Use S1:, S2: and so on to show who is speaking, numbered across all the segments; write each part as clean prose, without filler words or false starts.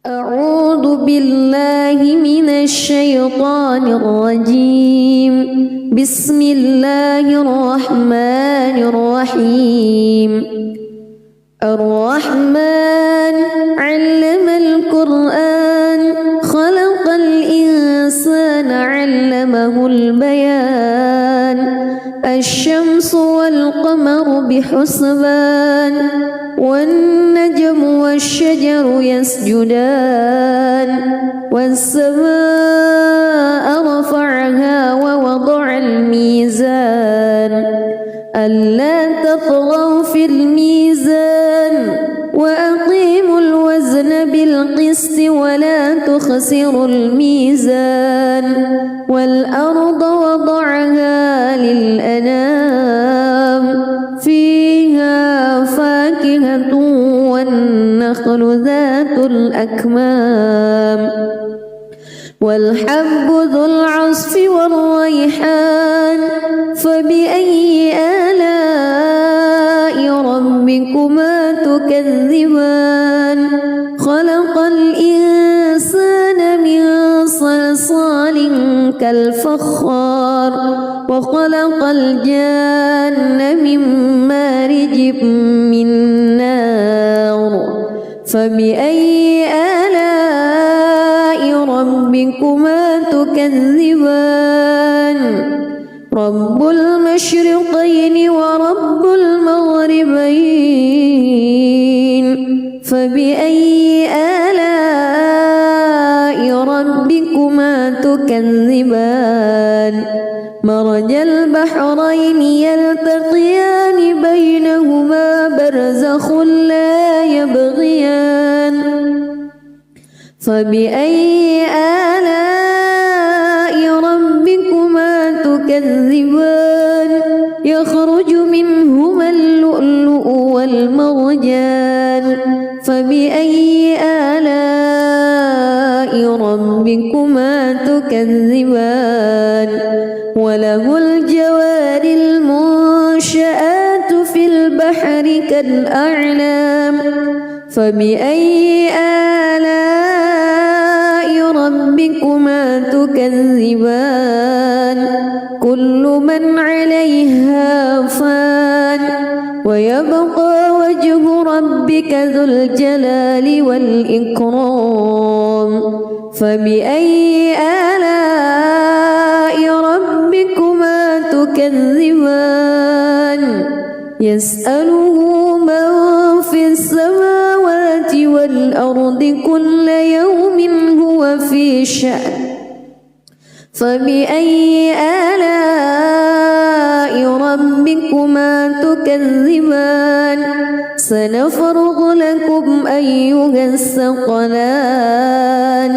S1: أعوذ بالله من الشيطان الرجيم. بسم الله الرحمن الرحيم. الرحمن علم القرآن خلق الإنسان علمه البيان. الشمس والقمر بحسبان والنجم والشجر يسجدان. والسماء رفعها ووضع الميزان ألا تطغوا في الميزان وأقيموا الوزن بالقسط ولا تخسروا الميزان. والأرض وضعها للأنام فيها فاكهة والنخل ذات الأكمام والحب ذو العصف والريحان. فبأي آلاء ربكما تكذبان؟ خلق الإنسان من صلصال كالفخار وخلق الجان من مارج من نار. فبأي آلاء ربكما تكذبان؟ رب المشرقين ورب المغربين. فبأي آلاء ربكما تكذبان؟ مرج البحرين يلتقيان بينهما برزخ لا يبغيان. فبأي آلاء ربكما تكذبان؟ يخرج منهما اللؤلؤ والمرجان. فبأي آلاء ربكما تكذبان؟ وله الجوار المنشآت في البحر كالأعلام. فبأي آلاء ربكما تكذبان؟ كل من عليها فان ويبقى وجه ربك ذو الجلال والإكرام. فبأي آلاء ربكما تكذبان؟ يسأله من في السماوات والأرض كل يوم هو في شأن. فبأي آلاء ربكما تكذبان؟ سنفرغ لكم أيها الثقلان.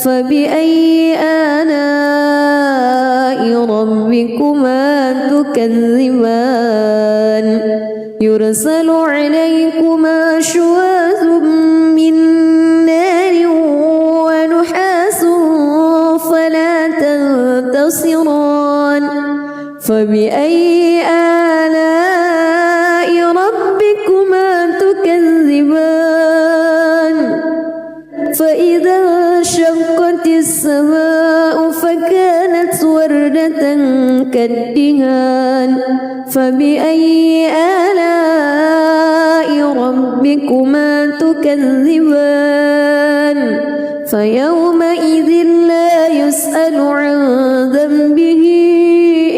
S1: فبأي آلاء ربكما تكذبان؟ يرسل عليكما شواظ من نار ونحاس فلا تنتصران. فبأي آلاء ربكما تكذبان؟ فإذا انشقت السماء فكانت وردة كالدهان. فبأي آلاء ربكما تكذبان؟ فيومئذ لا يسأل عن ذنبه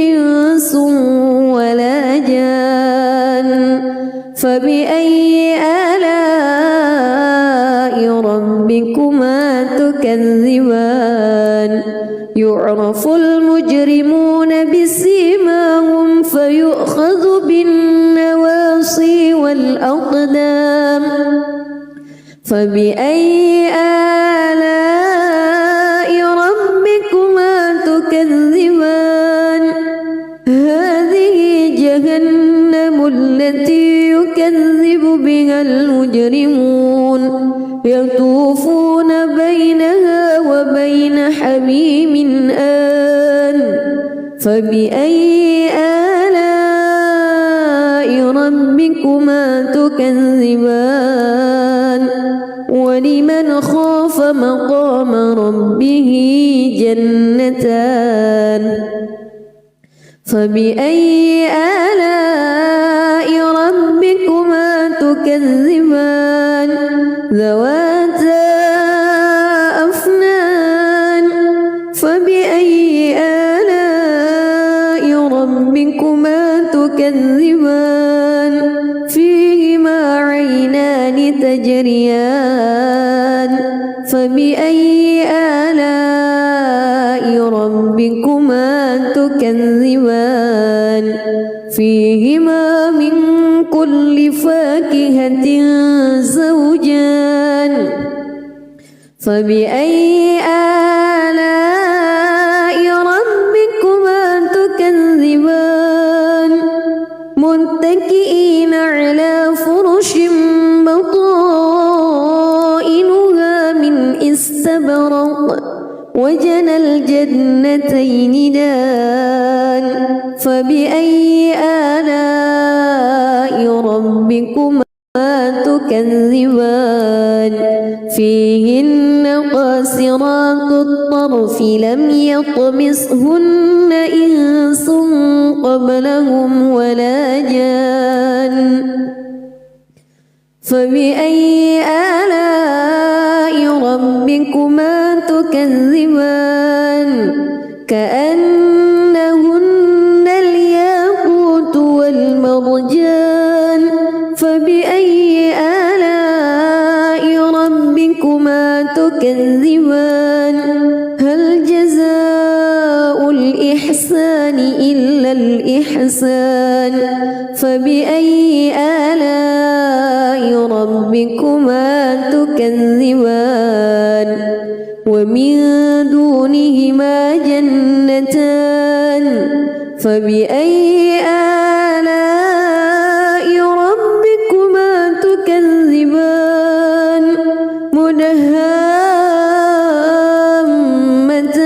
S1: إنس ولا جان. فبأي آلاء ربكما تكذبان؟ يعرف المجرمون بسيماهم فيؤخذ بالنواصي والأقدام. فبأي آلاء ربكما تكذبان؟ هذه جهنم التي يكذب بها المجرمون يطوفون بينها وبين حميم آن. فبأي آلاء ربكما تكذبان؟ ولمن خاف مقام ربه جنتان فبأي آلاء ربكما تكذبان ذواتا أفنان فبأي آلاء ربكما تكذبان فيهما عينان تجريان فبأي آلاء ربكما تكذبان فيهما من كل فاكهة زوجان فبأي آلاء ربكما تكذبان متكئين على فرش بطائنها من استبرق وجنى الجنتين دان فبأي آلاء ربكما تكذبان فيهن قاصرات الطرف لم يطمسهن إنس قبلهم ولا جان فبأي آلاء ربكما تكذبان كأنهن الياقوت والمرجان فبأي آلاء ربكما تكذبان هل جزاء الإحسان إلا الإحسان فبأي آلاء ربكما تكذبان ومن دونهما جنتان فبأي آلاء ربكما تكذبان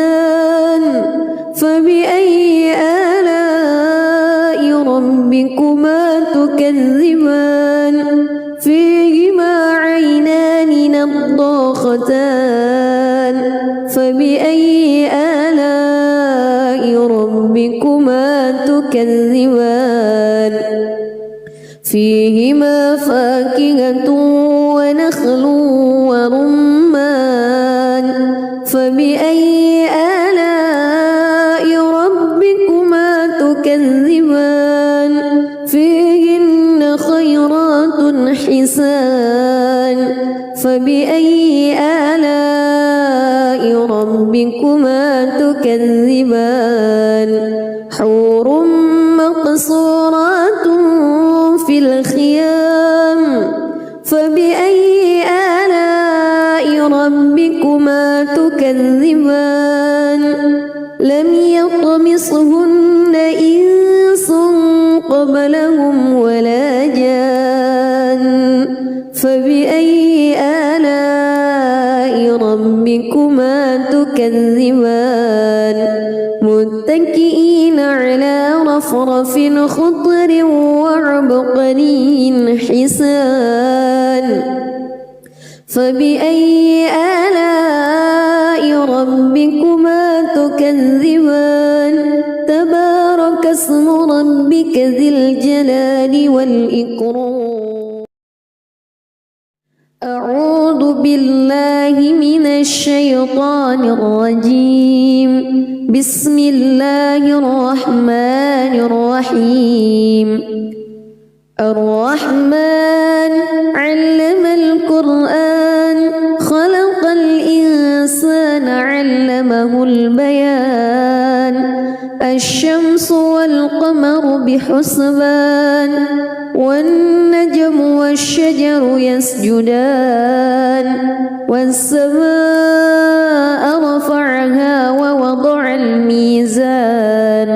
S1: مدهامتان فبأي آلاء ربكما تكذبان فيهما عينان نضاختان فبأي آلاء ربكما تكذبان فيهما فاكهة ونخل ورمان فبأي آلاء ربكما تكذبان فيهن خيرات حسان فبأي آلاء ربكما تكذبان حور مقصورات في الخيام فبأي آلاء ربكما تكذبان لم يطمسهن إنس قبلهم ولا جان فبأي آلاء ربكما تكذبان متكئين على رفرف خضر وعبقري حسان فبأي آلاء ربكما تكذبان تبارك اسم ربك ذي الجلال والإكرام أعوذ بالله من الشيطان الرجيم بسم الله الرحمن الرحيم الرحمن علم القرآن خلق الإنسان علمه البيان الشمس والقمر بحسبان والنجم والشجر يسجدان والسماء رفعها ووضع الميزان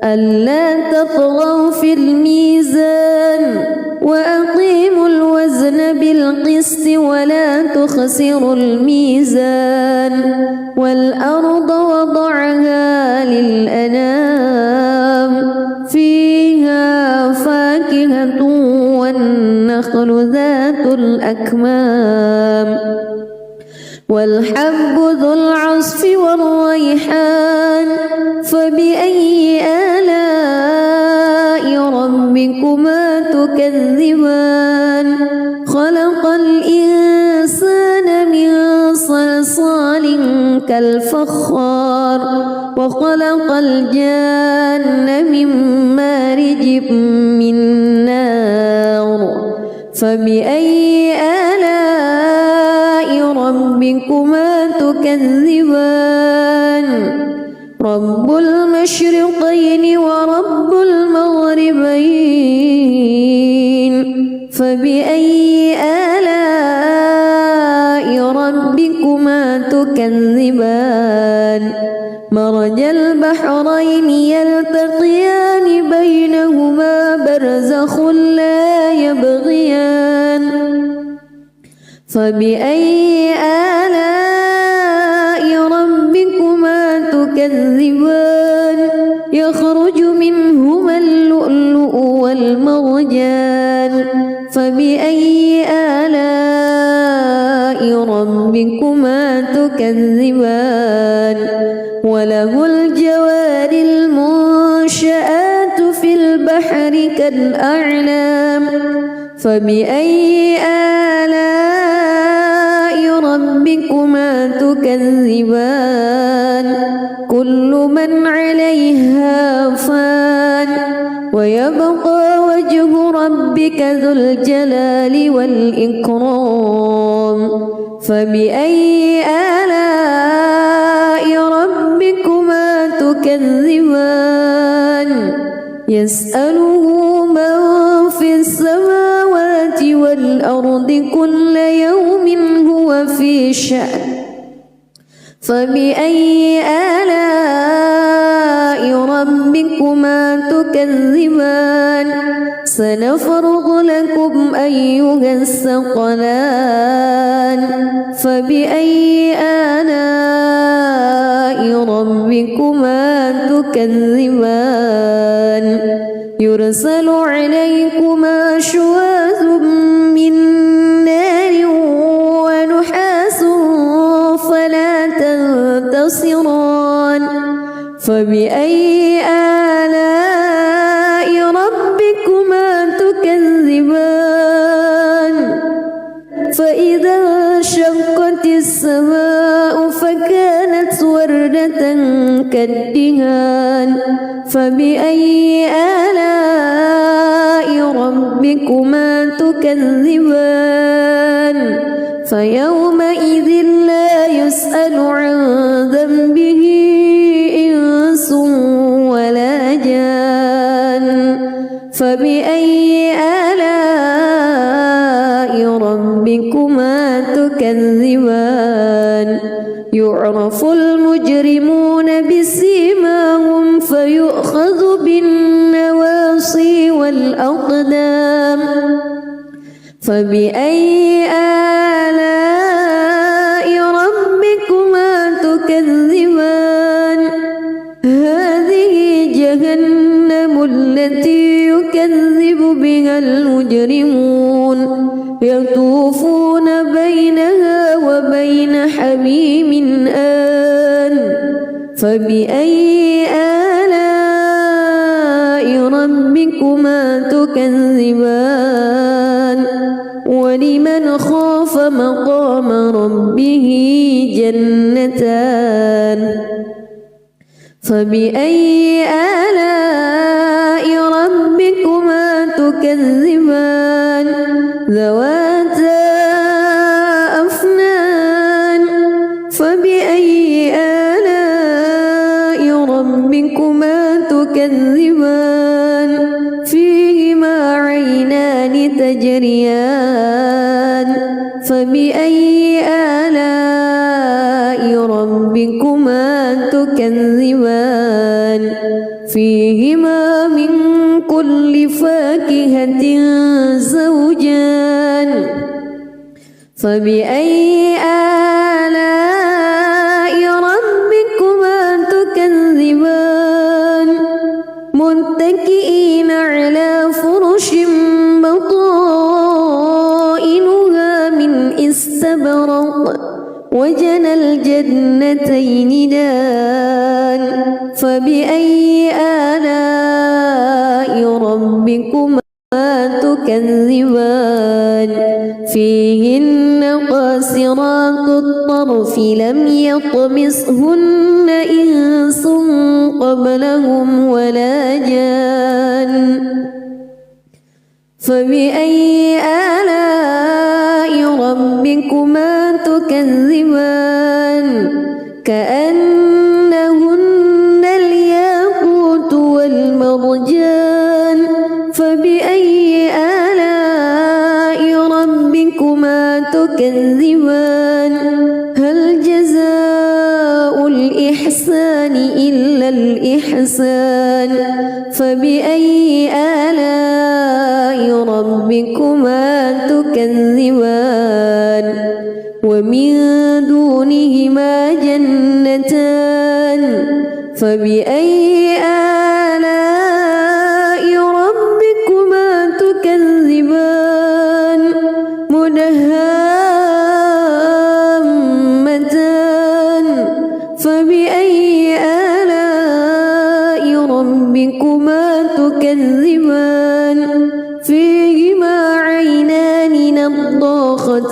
S1: ألا تطغوا في الميزان وأقيموا الوزن بالقسط ولا تخسروا الميزان والأرض وضعها للأنام فيها فاكهة والنخل والنخل ذات الأكمام والحب ذو العصف والريحان فبأي آلاء ربكما تكذبان خلق الإنسان من صلصال كالفخار وخلق الجان من مارج من نار فبأي آلاء ربكما تكذبان رب المشرقين ورب المغربين فبأي آلاء ربكما تكذبان مرج البحرين يلتقيان بينهما برزخ لا يبغيان فبأي آلاء ربكما تكذبان يخرج منهما اللؤلؤ والمرجان فبأي آلاء ربكما تكذبان وله الجوار المنشآت في البحر كالأعلام فبأي آلاء ربكما تكذبان كل من عليها فان ويبقى وجه ربك ذو الجلال والإكرام فبأي آلاء ربكما تكذبان يسأله من في السماوات والأرض كل يوم هو في شأن فبأي آلاء ربكما تكذبان سنفرغ لكم أيها الثقلان فبأي آلاء ربكما تكذبان يرسل عليكما شواظ من نار ونحاس فلا تنتصران فبأي آلاء ربكما تكذبان فإذا انشقت السماء فكانت وردة كالدهان فبأي آلاء ربكما تكذبان فيومئذ لا يسأل عن ذنبه إنس ولا جان فبأي آلاء ربكما تكذبان يعرف المجرمون بسيماهم فيؤخذ بالنواصي والأقدام فبأي آلاء ربكما تكذبان هذه جهنم التي يكذب بها المجرمون يطوفون بينها وبين حميم آن فبأي آلاء ربكما تكذبان ولمن خاف مقام ربه جنتان فبأي آلاء ربكما تكذبان ذواتا أفنان فبأي آلاء ربكما تكذبان فيهما عينان تجريان فبأي آلاء ربكما تكذبان فيهما من كل فاكهة زوجان وجنى الجنتين دان فبأي آلاء ربكما تكذبان فيهن قاصرات الطرف لم يطمثهن إنس قبلهم ولا جان فبأي آلاء ربكما تكذبان كأنهن الياقوت والمرجان فبأي آلاء ربكما تكذبان هل جزاء الإحسان إلا الإحسان فبأي آلاء ربكما تكذبان ومن دونهما جنتان فبأي آلاء ربكما تكذبان مدهامتان فبأي آلاء ربكما تكذبان فيهما عينان نضاختان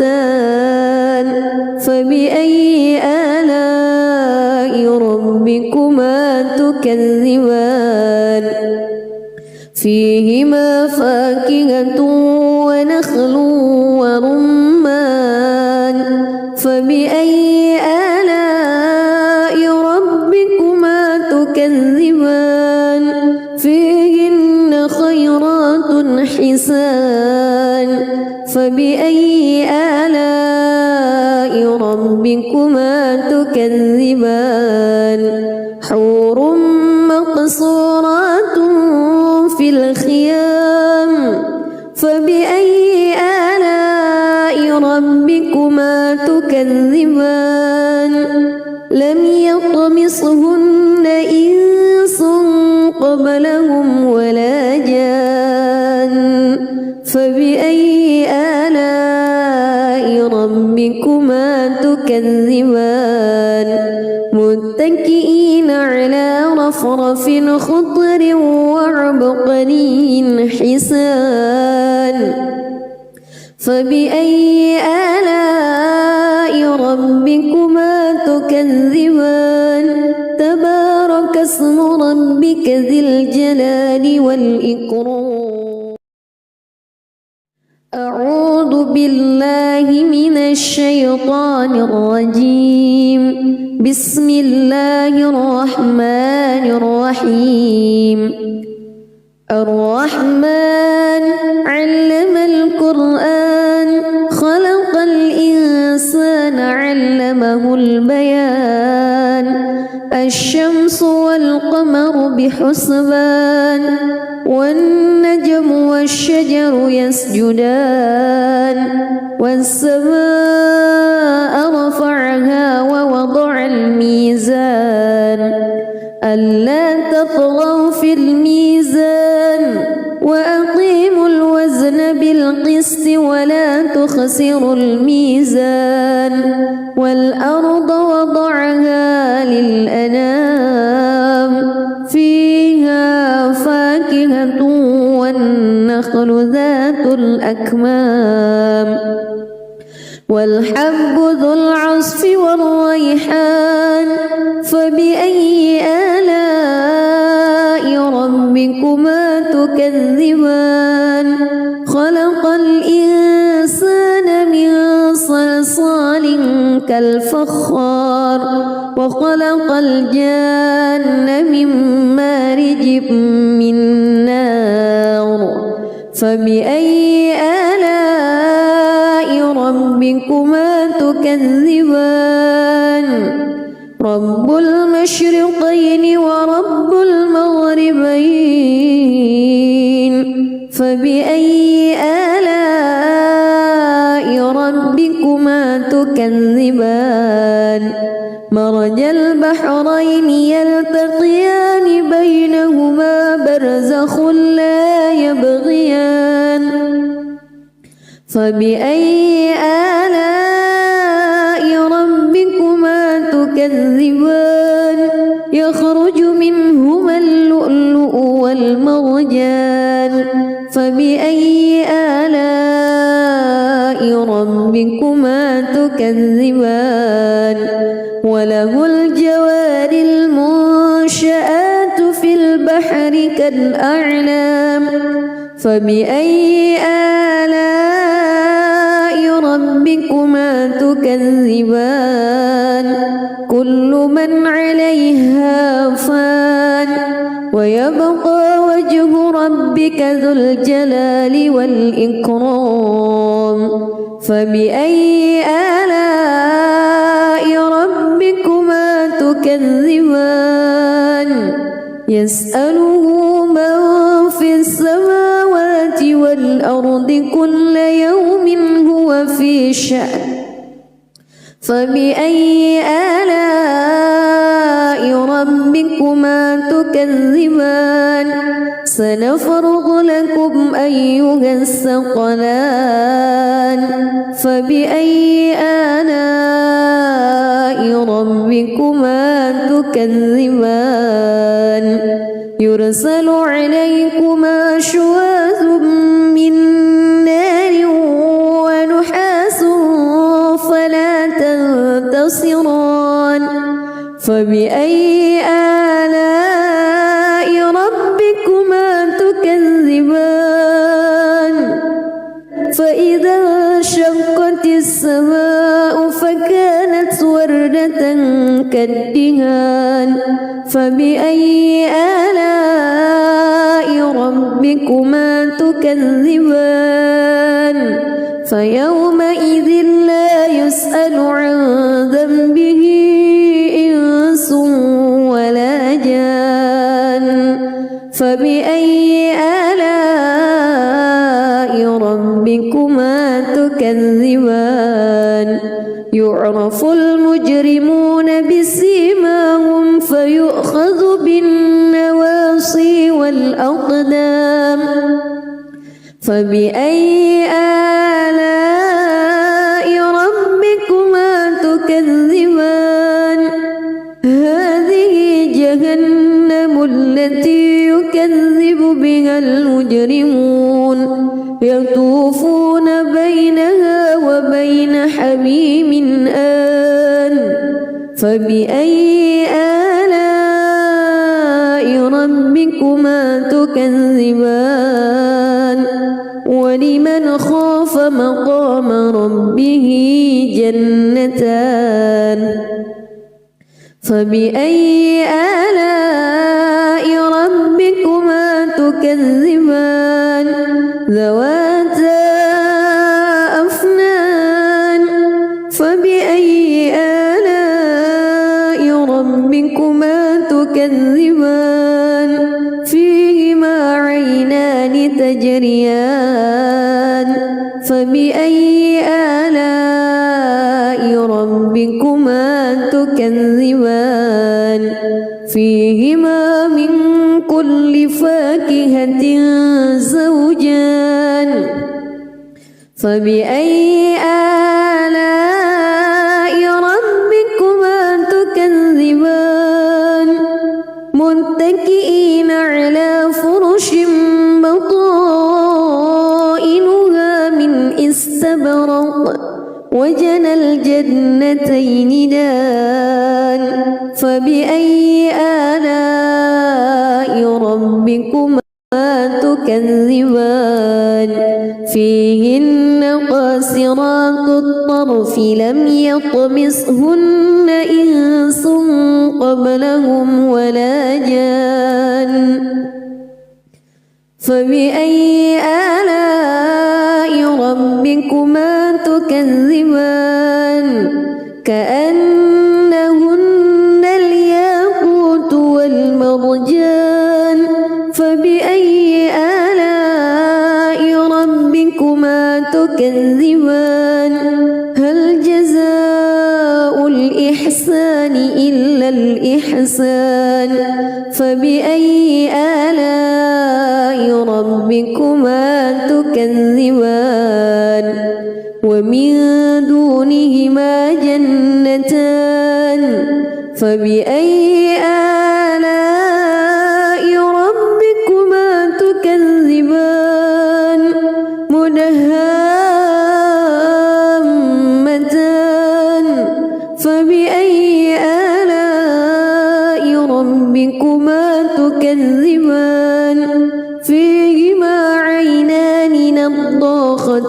S1: فبأي آلاء ربكما تكذبان فيهما فاكهة ونخل ورمان فبأي آلاء ربكما تكذبان فيهن خيرات حسان فبأي آلاء ربكما تكذبان حور مقصورات في الخيام فبأي آلاء ربكما تكذبان لم يطمثهن إنس قبلهم ولا جان فبأي آلاء ربكما تكذبان متكئين على رفرف خضر وعبقري حسان فبأي آلاء ربكما تكذبان تبارك اسم ربك ذي الجلال والإكرام أعوذ بالله من الشيطان الرجيم بسم الله الرحمن الرحيم الرحمن علم القرآن خلق الإنسان علمه البيان الشمس والقمر بحسبان والنجم والشجر يسجدان والسماء رفعها ووضع الميزان ألا تطغوا في الميزان وأقيموا الوزن بالقسط ولا تخسروا الميزان والأرض وضعها للأنام فيها فاكهة والنخل ذات الأكمام والحب ذو العصف والريحان فبأي آلاء ربكما تكذبان خلق الإنسان من صلصال كالفخار وخلق الجان من مارج من نار فبأي آلاء ربكما تكذبان رب المشرقين ورب المغربين فبأي آلاء ربكما تكذبان مرج البحرين يلتقيان بينهما برزخ لا يبغيان فبأي آلاء ربكما تكذبان يخرج منهما اللؤلؤ والمرجان فبأي آلاء ربكما تكذبان وله الجوار المنشآت في البحر كالأعلام فبأي آلاء ربكما تكذبان كل من عليها فان ويبقى وجه ربك ذو الجلال والإكرام فبأي آلاء ربكما تكذبان يسأله من في السماوات والأرض كل يوم هو في شأن فبأي آلاء ربكما تكذبان سنفرغ لكم أيها الثقلان فبأي آلاء ربكما تكذبان يرسل عليكما شواظ من نار ونحاس فلا تنتصران فبأي آلاء ربكما تكذبان فإذا انشقت السماء فكانت وردة كالدهان فبأي آلاء ربكما تكذبان فيومئذ لا يسأل عن ذنبه إنس ولا جان فبأي آلاء ربكما تكذبان يعرف المجرمون بسيماهم فيؤخذ بالنواصي والأقدام فبأي آلاء ربكما تكذبان هذه جهنم التي يكذب بها المجرمون يطوفون بينها وبين حميم آن فبأي آلاء ربكما تكذبان ولمن خاف مقام ربه جنتان فبأي آلاء ربكما تكذبان ذواتا أفنان فبأي آلاء ربكما تكذبان فيهما عينان تجريان فبأي آلاء ربكما تكذبان فيهما من كل فاكهة زوجان فبأي آلاء ربكما تكذبان متكئين على فرش بطائنها من استبرق وجنى الجنتين دان فبأي آلاء ربكما تكذبان فيهن قاصرات الطرف لم يطمسهن إنس قبلهم ولا جان فبأي آلاء ربكما تكذبان كأنهن الياقوت والمرجان فبأي آلاء ربكما تكذبان هل جزاء الإحسان إلا الإحسان فبأي آلاء ربكما تكذبان ومن دونهما جنتان فبأي آلاء ربكما تكذبان مدهامتان فبأي آلاء ربكما تكذبان فيهما عينان نضاختان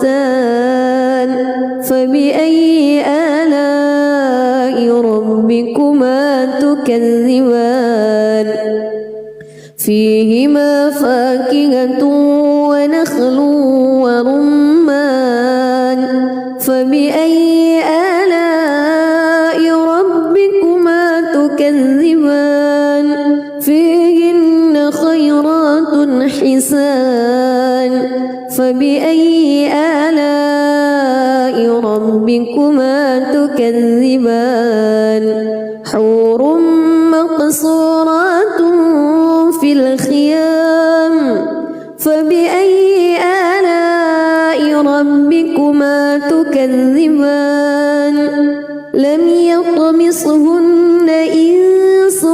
S1: فبأي آلاء ربكما تكذبان فيهما فاكهة ونخل ورمان فبأي آلاء ربكما تكذبان فيهن خيرات حسان فبأي آلاء ربكما تكذبان حور مقصورات في الخيام فبأي آلاء ربكما تكذبان لم يطمثهن إنس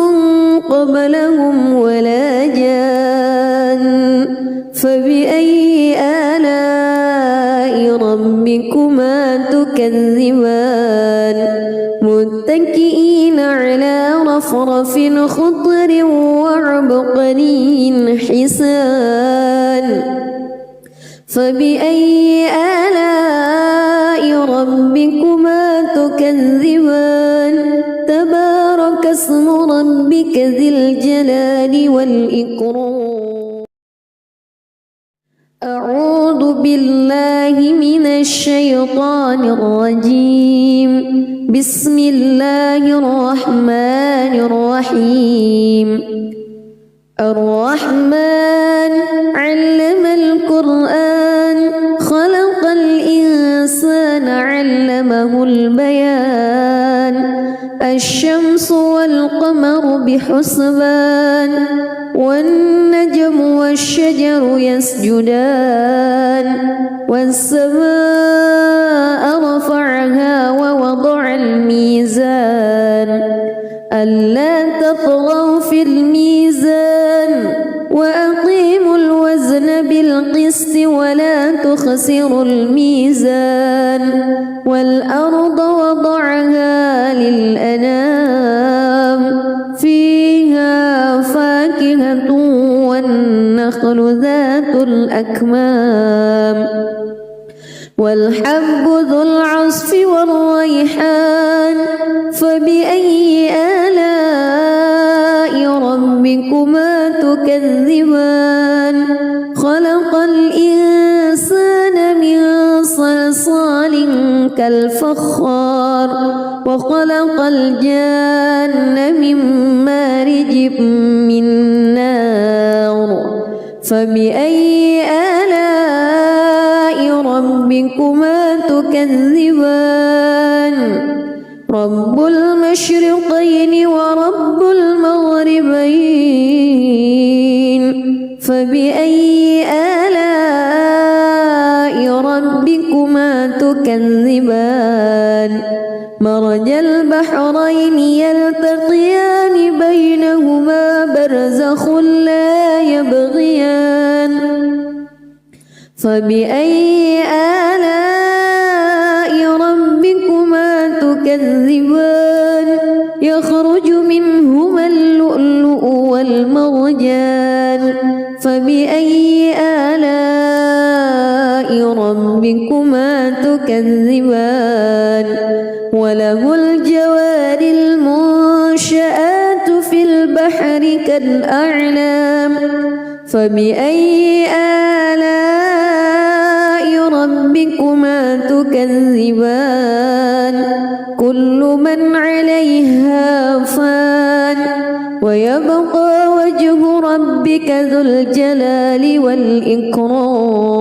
S1: قبلهم ولا جان فبأي آلاء ربكما تكذبان متكئين على رفرف خضر وعبقري حسان فبأي آلاء ربكما تكذبان تبارك اسم ربك ذي الجلال والإكرام أعوذ بالله من الشيطان الرجيم بسم الله الرحمن الرحيم الرحمن علم القرآن خلق الإنسان علمه البيان الشمس والقمر بحسبان والنجم والشجر يسجدان والسماء رفعها ووضع الميزان ألا تطغوا في الميزان وأقيموا الوزن بالقسط ولا تخسروا الميزان والأرض وضعها للأنام فيها فاكهة والنخل ذات الأكمام والحب ذو العصف والريحان فبأي آلاء ربكما تكذبان خلق الإنسان من صلصال كالفخار وخلق الجان من مارج من نار فبأي آلاء ربكما تكذبان رب المشرقين ورب المغربين فبأي آلاء ربكما تكذبان مرج البحرين يلتقيان بينهما برزخ لا يبغيان فبأي آلاء ربكما تكذبان يخرج منهما اللؤلؤ والمرجان فبأي آلاء ربكما تكذبان وله الجوار المنشآت في البحر كالأعلام فبأي آلاء ربكما تكذبان كل من عليها فان ويبقى وجه ربك ذو الجلال والإكرام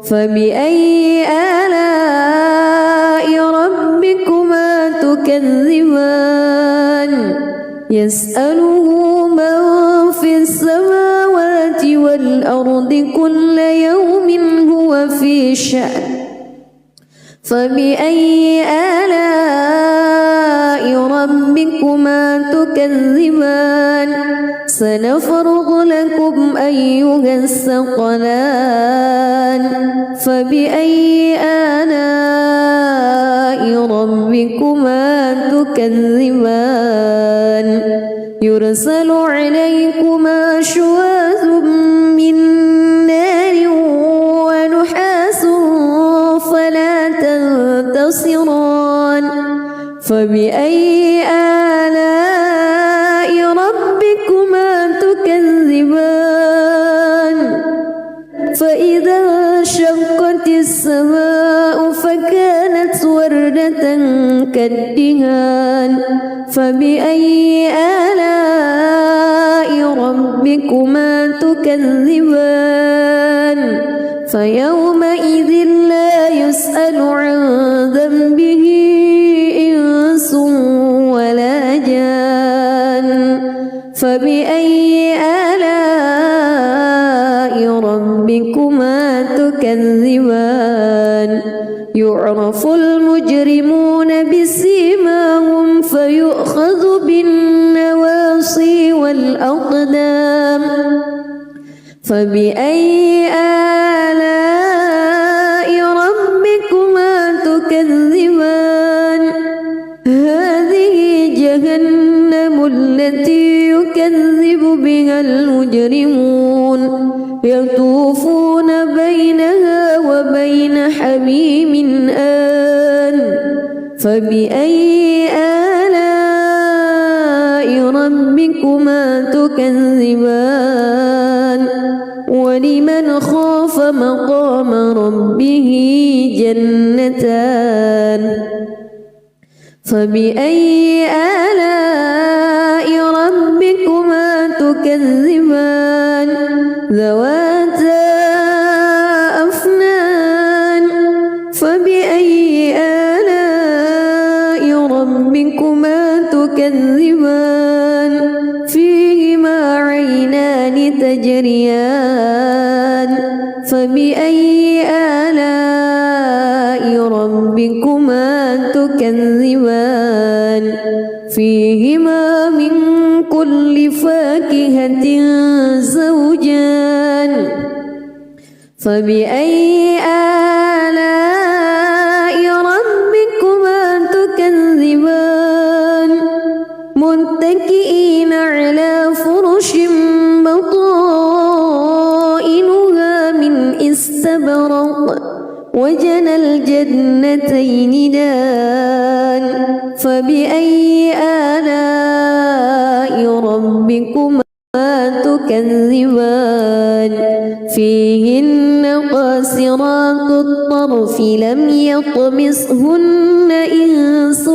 S1: فبأي آلاء ربكما تكذبان يسأله من في السماوات والأرض كل يوم هو في شأن فبأي آلاء ربكما تكذبان سنفرغ لكم أيها الثقلان فبأي آلاء ربكما تكذبان يرسل عليكما شواظ من نار ونحاس فلا تنتصران فبأي آلاء ربكما تكذبان فإذا انشقت السماء فكانت وردة كالدهان فبأي آلاء ربكما تكذبان فيومئذ لا يسأل عن ذنبه إنس ولا جان فبأي آلاء ربكما تكذبان يعرف المجرمون بسيماهم فيؤخذ بالنواصي والأقدام فبأي آلاء ربكما تكذبان هذه جهنم التي يكذب بها المجرمون يطوفون بينها وبين حميم آن فبأي آلاء ربكما تكذبان ولمن خاف مقام ربه جنتان فبأي آلاء ربكما تكذبان ذواتا أفنان فبأي آلاء ربكما تكذبان فيهما عينان تجريان فبأي آلاء ربكما تكذبان فيهما من كل فاكهة زوجان فبأي آلاء ربكما تكذبان متكئين على فرش بطائنها من استبرق وجنى الجنتين دان فبأي آلاء ربكما تكذبان فيهن قاصرات الطرف لم يطمسهن إنس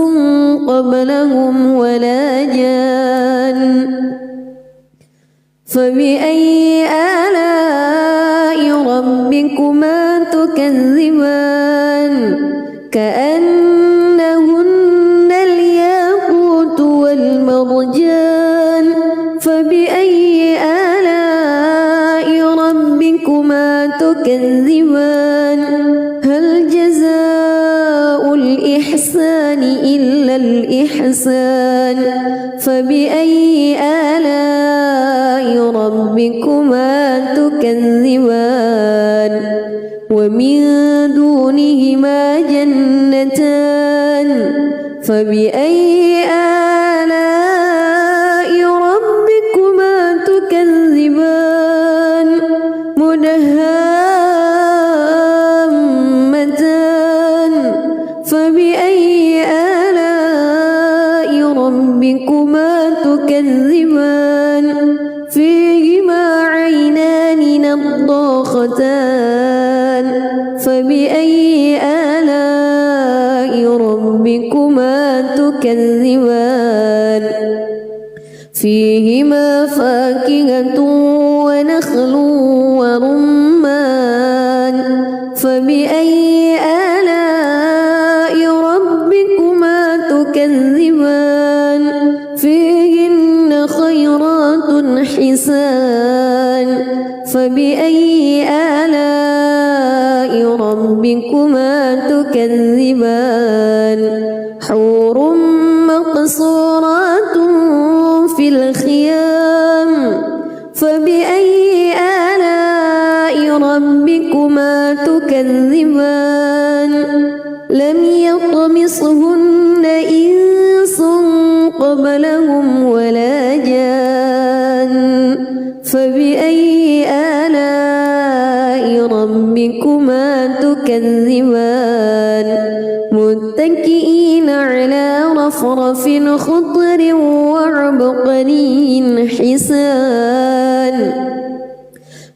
S1: قبلهم ولا جان فبأي آلاء ربكما تكذبان كأنهن الياقوت والمرجان فبأي آلاء ربكما تكذبان هل جزاء الإحسان إلا الإحسان فبأي آلاء ربكما تكذبان ومن دونهما جنتان فبأي آلاء ربكما تكذبان مدهامتان فبأي آلاء ربكما تكذبان فيهما عينان نضاختان فبأي آلاء ربكما تكذبان فيهما فاكهة ونخل ورمان فبأي آلاء ربكما تكذبان فيهن خيرات حسان فبأي آلاء ربكما تكذبان حور مقصورات في الخيام فبأي آلاء ربكما تكذبان لم يطمثهن إنس قبلهم ولا جان فبأي آلاء ربكما تكذبان متكئين على رفرف خضر وعبقري حسان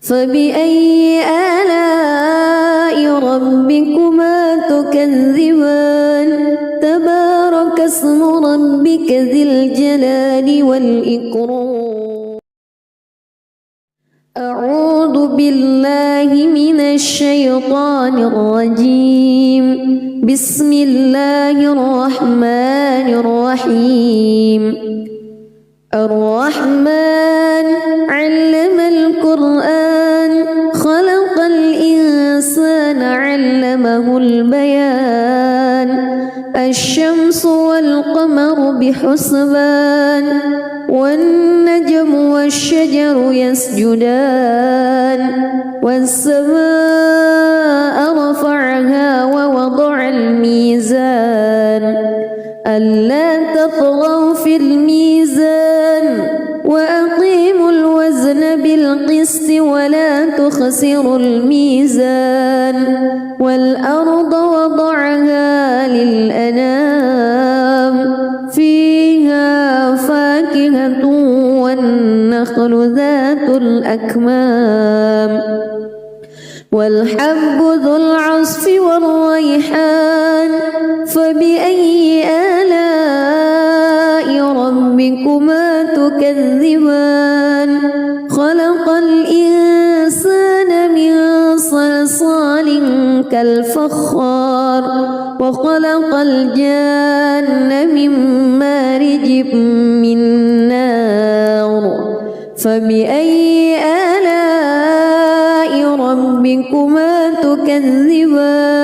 S1: فبأي آلاء ربكما تكذبان تبارك اسم ربك ذي الجلال والإكرام أعوذ بالله من الشيطان الرجيم بسم الله الرحمن الرحيم الرحمن علم القرآن خلق الإنسان علمه البيان الشمس والقمر بحسبان والنجم والشجر يسجدان والسماء رفعها ووضع الميزان ألا تطغوا في الميزان وأقيموا الوزن بالقسط ولا تخسروا الميزان والأرض وضعها للأنام فيها فاكهة والنخل ذات الأكمام والحب ذو العصف والريحان فبأي آلاء ربكما تكذبان خلق الإنسان من صلصال كالفخار وخلق الجان من مارج من نار فبأي آلاء ربكما تكذبان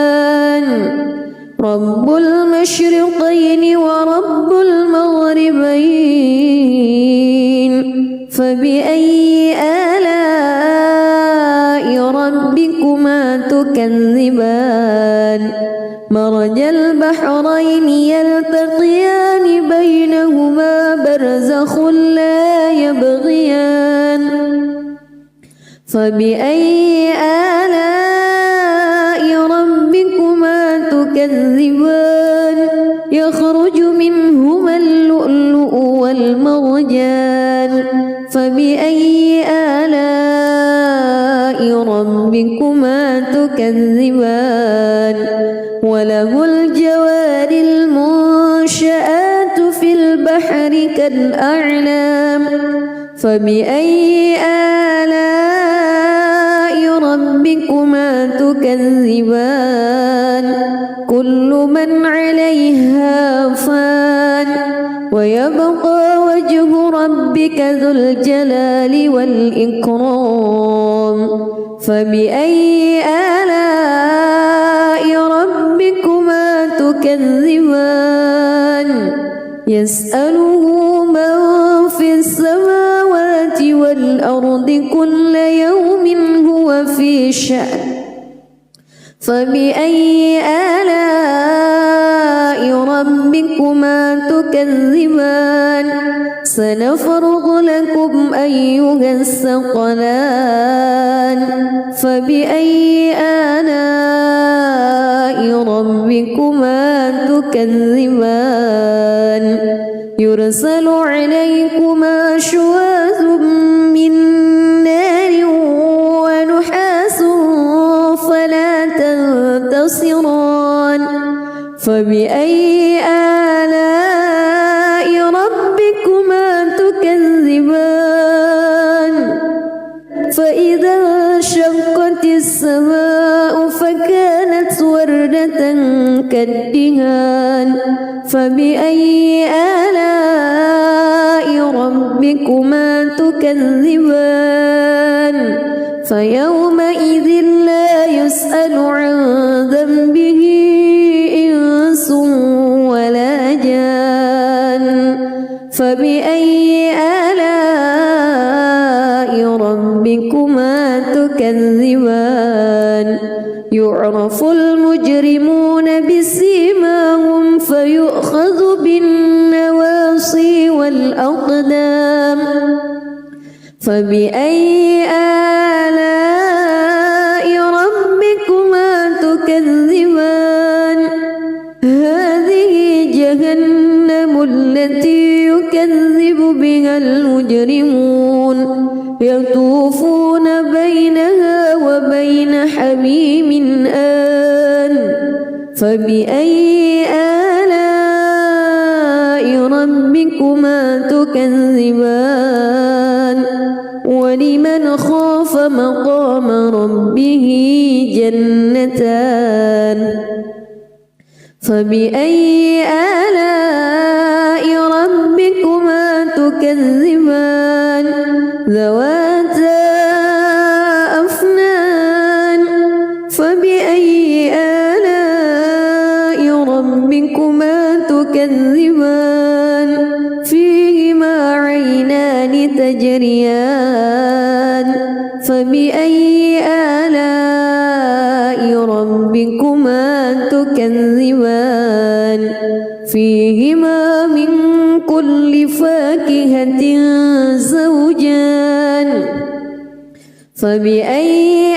S1: رب المشرقين ورب المغربين فبأي آلاء ربكما تكذبان مرج البحرين يلتقيان بينهما برزخ لا يبغيان فبأي آلاء ربكما تكذبان يخرج منهما اللؤلؤ والمرجان فبأي آلاء ربكما تكذبان وله الجوار المنشآت في البحر كالأعلام فبأي آلاء ربكما تكذبان كل من عليها فان ويبقى وجه ربك ذو الجلال والإكرام فبأي آلاء ربكما تكذبان يسأله من في السماوات والأرض كل يوم هو في شأن فبأي آلاء ربكما تكذبان سنفرغ لكم أيها الثقلان فبأي آلاء ربكما تكذبان يرسل عليكما شواظ من نار ونحاس فلا تنتصران فبأي آلاء ربكما تكذبان فإذا انشقت السماء فكانت وردة كالدهان فبأي آلاء ربكما تكذبان فيومئذ لا يسأل عن ذنبه إنس ولا جان فبأي آلاء ربكما تكذبان يعرف المجرمون بسيماهم فيؤخذ بالنواصي والأقدام فبأي آلاء ربكما تكذبان هذه جهنم التي يكذب بها المجرمون يطوفون بينها وبين حميم آن فبأي آلاء ربكما تكذبان ولمن خاف مقام ربه جنتان فبأي آلاء ربكما تكذبان ذواتا أفنان فبأي آلاء ربكما تكذبان فيهما عينان تجريان فبأي آلاء ربكما تكذبان فيهما من كل فاكهة زوجان فبأي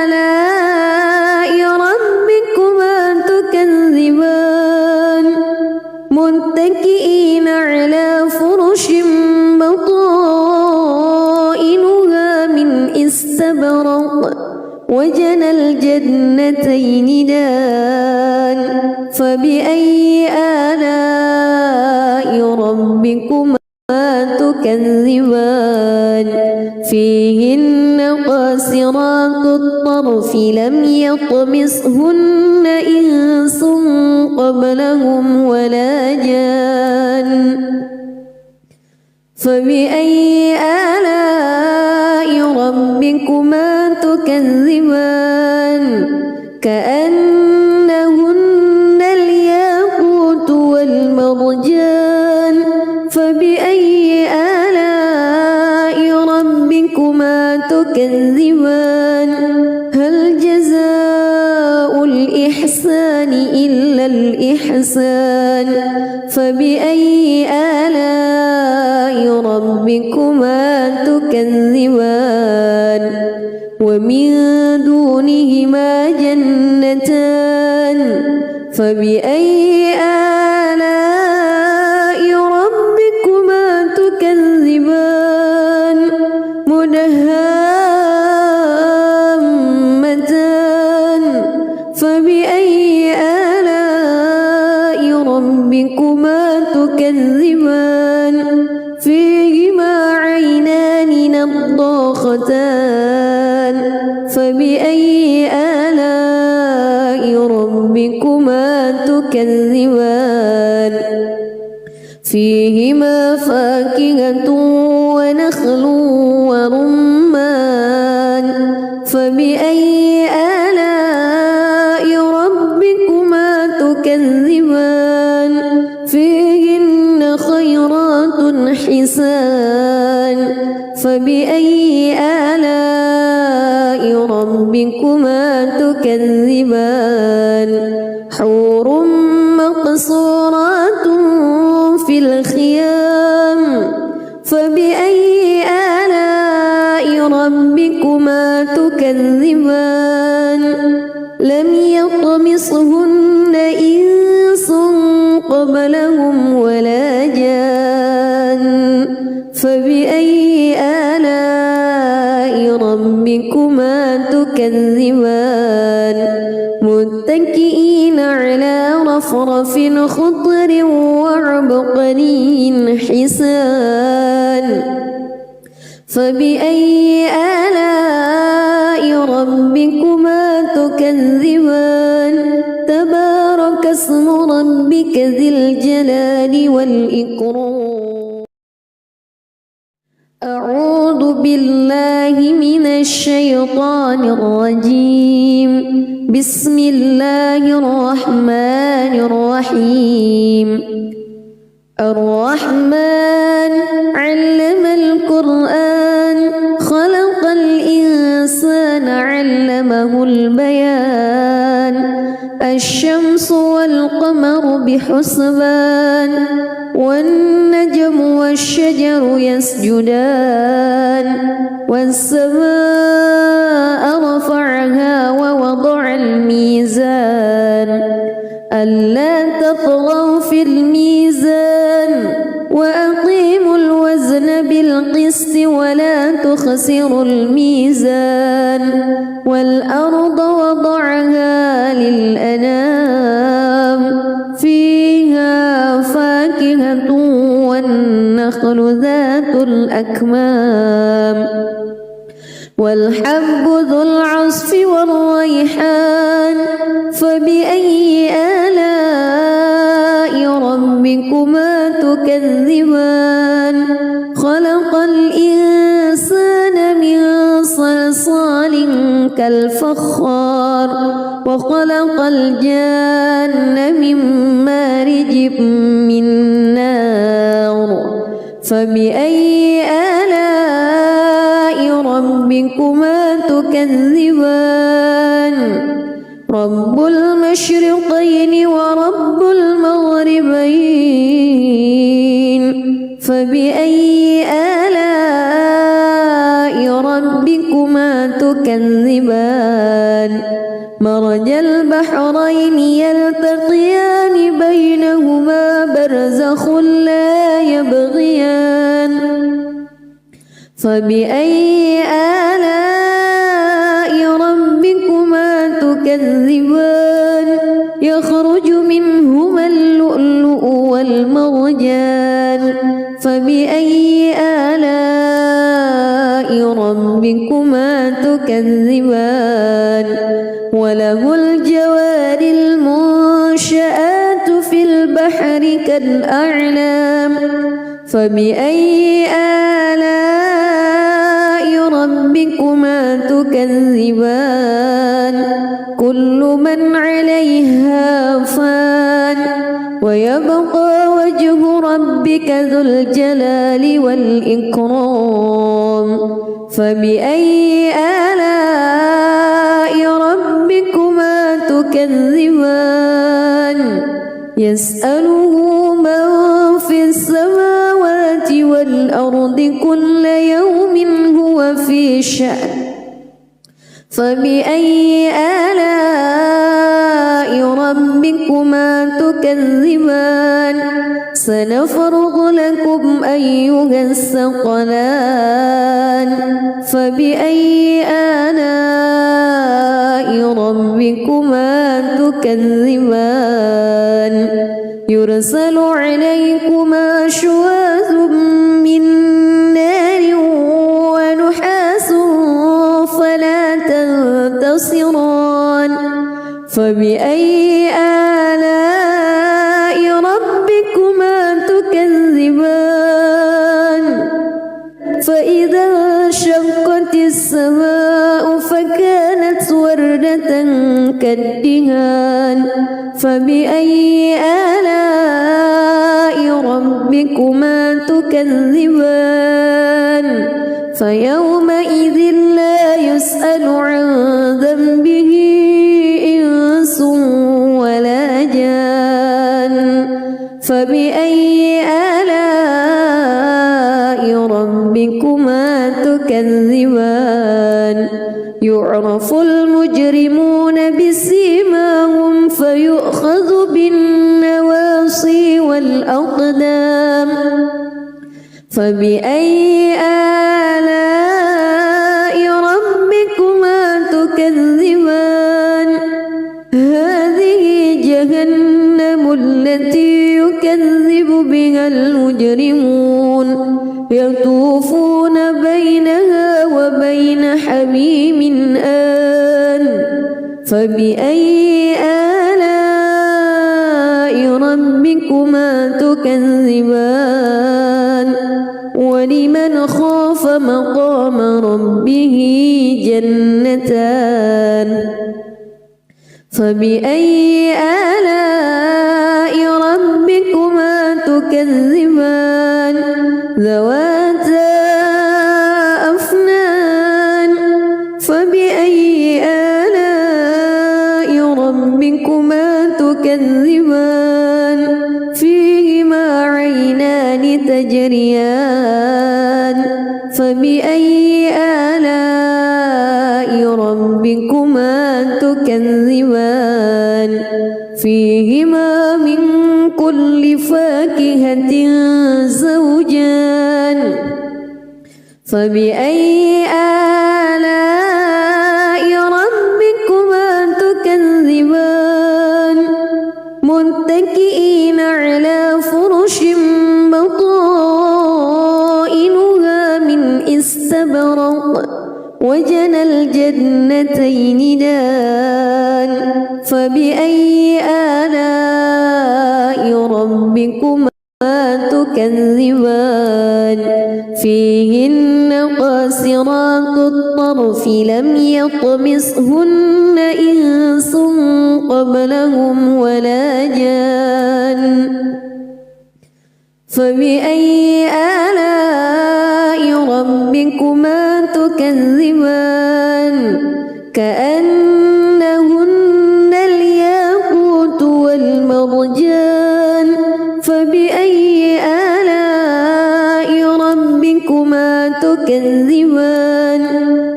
S1: آلاء ربكما تكذبان متكئين على فرش بطائنها من استبرق وجنى الجنتين دان فبأي آلاء ربكما تكذبان فيهن قاصرات الطرف لم يطمسهن إنس قبلهم ولا جان فبأي آلاء ربكما تكذبان كأنهن الياقوت والمرجان فبأي آلاء ربكما تكذبان هل جزاء الإحسان إلا الإحسان فبأي آلاء ربكما تكذبان ومن دونهما جنتان فبأي آلاء ربكما تكذبان مدهامتان فبأي آلاء ربكما تكذبان فيهما عينان نضاختان فبأي آلاء ربكما تكذبان فيهما فاكهة ونخل ورمان فبأي آلاء ربكما تكذبان فيهن خيرات حسان فبأي آلاء ربكما تكذبان حور مقصورات في الخيام فبأي آلاء ربكما تكذبان لم يطمسهن إنس قبلهم ولا جان فبأي آلاء ربكما تكذبان متكئين على رفرف خضر وعبقري حسان فبأي آلاء ربكما تكذبان تبارك اسم ربك ذي الجلال والإكرام أعوذ بالله من الشيطان الرجيم بسم الله الرحمن الرحيم الرحمن علم القرآن خلق الإنسان علمه البيان الشمس والقمر بحسبان والنجم والشجر يسجدان والسماء رفعها ووضع الميزان ألا تطغوا في الميزان وأقيموا الوزن بالقسط ولا تخسروا الميزان والأرض وضعها للأنام فيها فاكهة والنخل ذات الأكمام والحب ذو العصف والريحان فبأي آلاء ربكما تكذبان خلق الإنسان من صلصال كالفخار وخلق الجان من مارج من نار فبأي آلاء ربكما تكذبان رب المشرقين ورب المغربين فبأي آلاء ربكما تكذبان مرج البحرين يلتقيان بينهما برزخ لا يبغيان فبأي آلاء ربكما تكذبان يخرج منهما اللؤلؤ والمرجان فبأي آلاء ربكما تكذبان وله الجوار المنشآت في البحر كالأعلام فبأي آلاء ربكما تكذبان كل من عليها فان ويبقى وجه ربك ذو الجلال والإكرام فبأي آلاء ربكما تكذبان يسأله من في السماوات والأرض كل يوم هو في شأن فبأي آلاء ربكما تكذبان سنفرغ لكم أيها الثقلان فبأي آلاء ربكما تكذبان يرسل عليكما شواظ من نار ونحاس فلا تنتصران فبأي آلاء ربكما تكذبان فإذا انشقت السماء فكانت وردة كالدهان فبأي آلاء ربكما تكذبان فيومئذ لا يسأل عن ذنبه إنس ولا جان فبأي آلاء ربكما تكذبان يعرف المجرمون بسيماهم فيؤخذ بالنواصي والأقدام فبأي آلاء ربكما تكذبان هذه جهنم التي يكذب بها المجرمون يطوفون بينها وبين حميم آن فبأي آلاء ربكما تكذبان ولمن خاف مقام ربه جنتان فبأي آلاء ربكما تكذبان تكذبان ذواتا أفنان فبأي آلاء ربكما تكذبان فيهما عينان تجريان فبأي آلاء ربكما تكذبان فيهما من كل فاكهة زوجان فبأي آلاء ربكما تكذبان متكئين على فرش بطائنها من استبرق وجنى الجنتين دان فبأي آلاء ربكما تكذبان فيهن قاصرات الطرف لم يطمسهن إنس قبلهم ولا جان فبأي آلاء ربكما تكذبان كأنهن الياقوت والمرجان فبأي آلاء ربكما تكذبان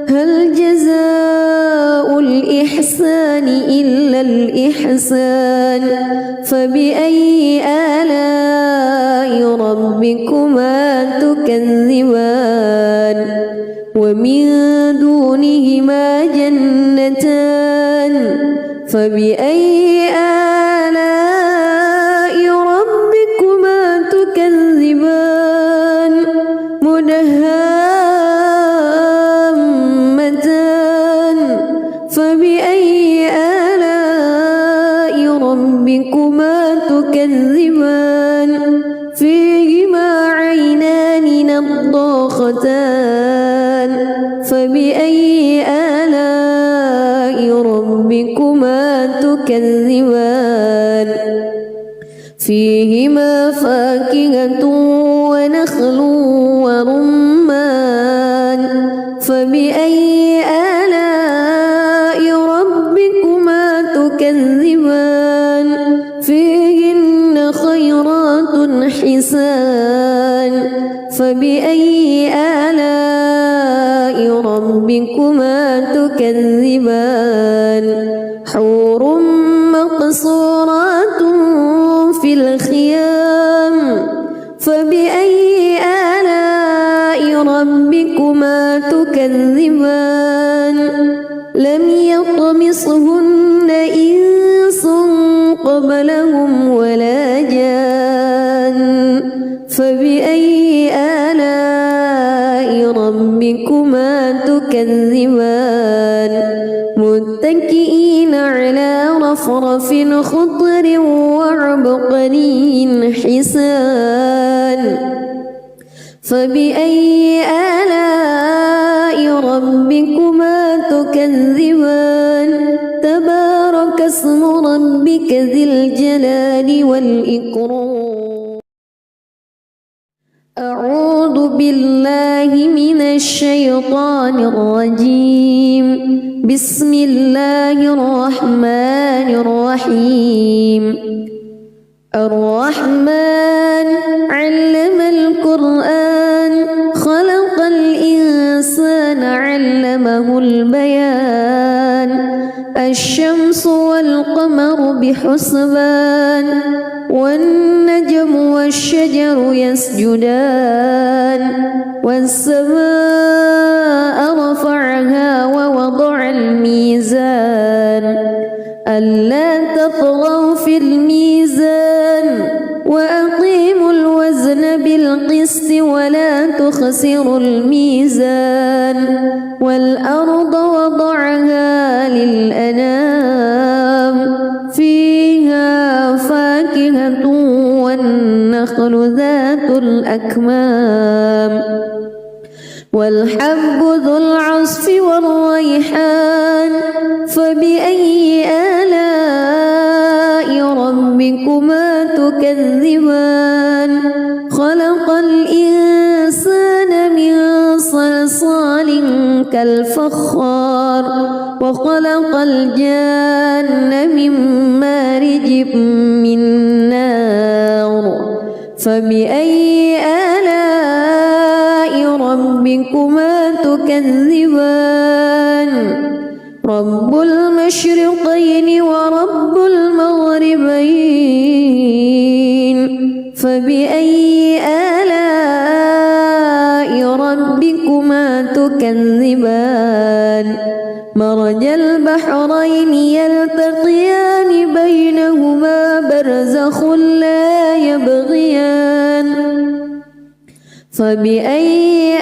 S1: هل جزاء الإحسان إلا الإحسان فبأي آلاء ربكما تكذبان ومن دونهما جنتان فبأي آلاء ربكما تكذبان مدهامتان فبأي آلاء ربكما تكذبان فيهما عينان نضاختان فبأي آلاء ربكما تكذبان فيهما فاكهة ونخل ورمان فبأي آلاء ربكما تكذبان فيهن خيرات حسان فبأي آلاء ربكما تكذبان حور مقصورات في الخيام فبأي آلاء ربكما تكذبان لم يطمسهن إنس قبلهم ولا جان فبأي آلاء ربكما تكذبان متكئين على رفرف خضر وعبقري حسان فبأي آلاء ربكما تكذبان تبارك اسم ربك ذي الجلال والإكرام أعوذ بالله من الشيطان الرجيم بسم الله الرحمن الرحيم الرحمن علم القرآن خلق الإنسان علمه البيان الشمس والقمر بحسبان والنجم والشجر يسجدان والسماء رفعها ووضع الميزان ألا تطغوا في الميزان وأقيموا الوزن بالقسط ولا تخسروا الميزان والأرض وضعها للأنام فيها فاكهة والنخل ذات الأكمام والحب ذو العصف والريحان فبأي آلاء ربكما تكذبان خلق الإنسان من صلصال كالفخار وخلق الجان من مارج من نار فبأي آلاء ربكما تكذبان رب المشرقين ورب المغربين فبأي آلاء ربكما تكذبان مرج البحرين يلتقيان بينهما برزخ لا يبغيان فبأي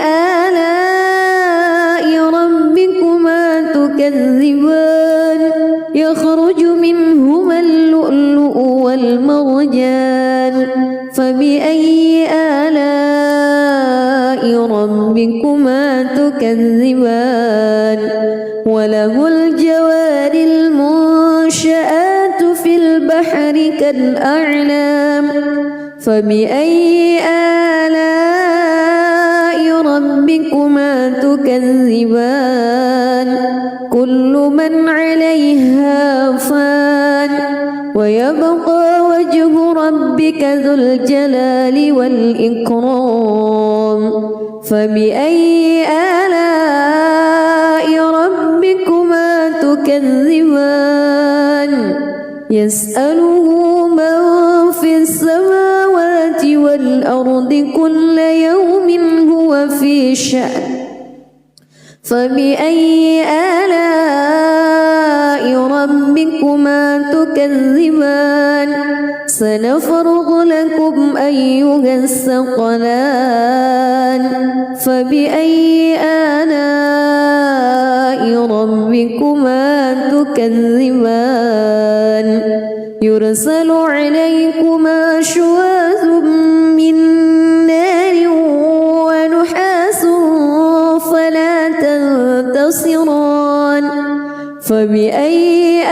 S1: آلاء ربكما تكذبان يخرج منهما اللؤلؤ والمرجان فبأي آلاء ربكما تكذبان وله الجوار المنشآت في البحر كالأعلام فبأي آلاء ربكما تكذبان كل من عليها فان ويبقى وجه ربك ذو الجلال والإكرام فبأي آلاء ربكما تكذبان يسأله من في السماوات والأرض كل يوم هو في شأن فبأي آلاء ربكما تكذبان سنفرغ لكم أيها الثقلان فبأي آلاء ربكما تكذبان يرسل عليكما شواظ من نار ونحاس فلا تنتصران فبأي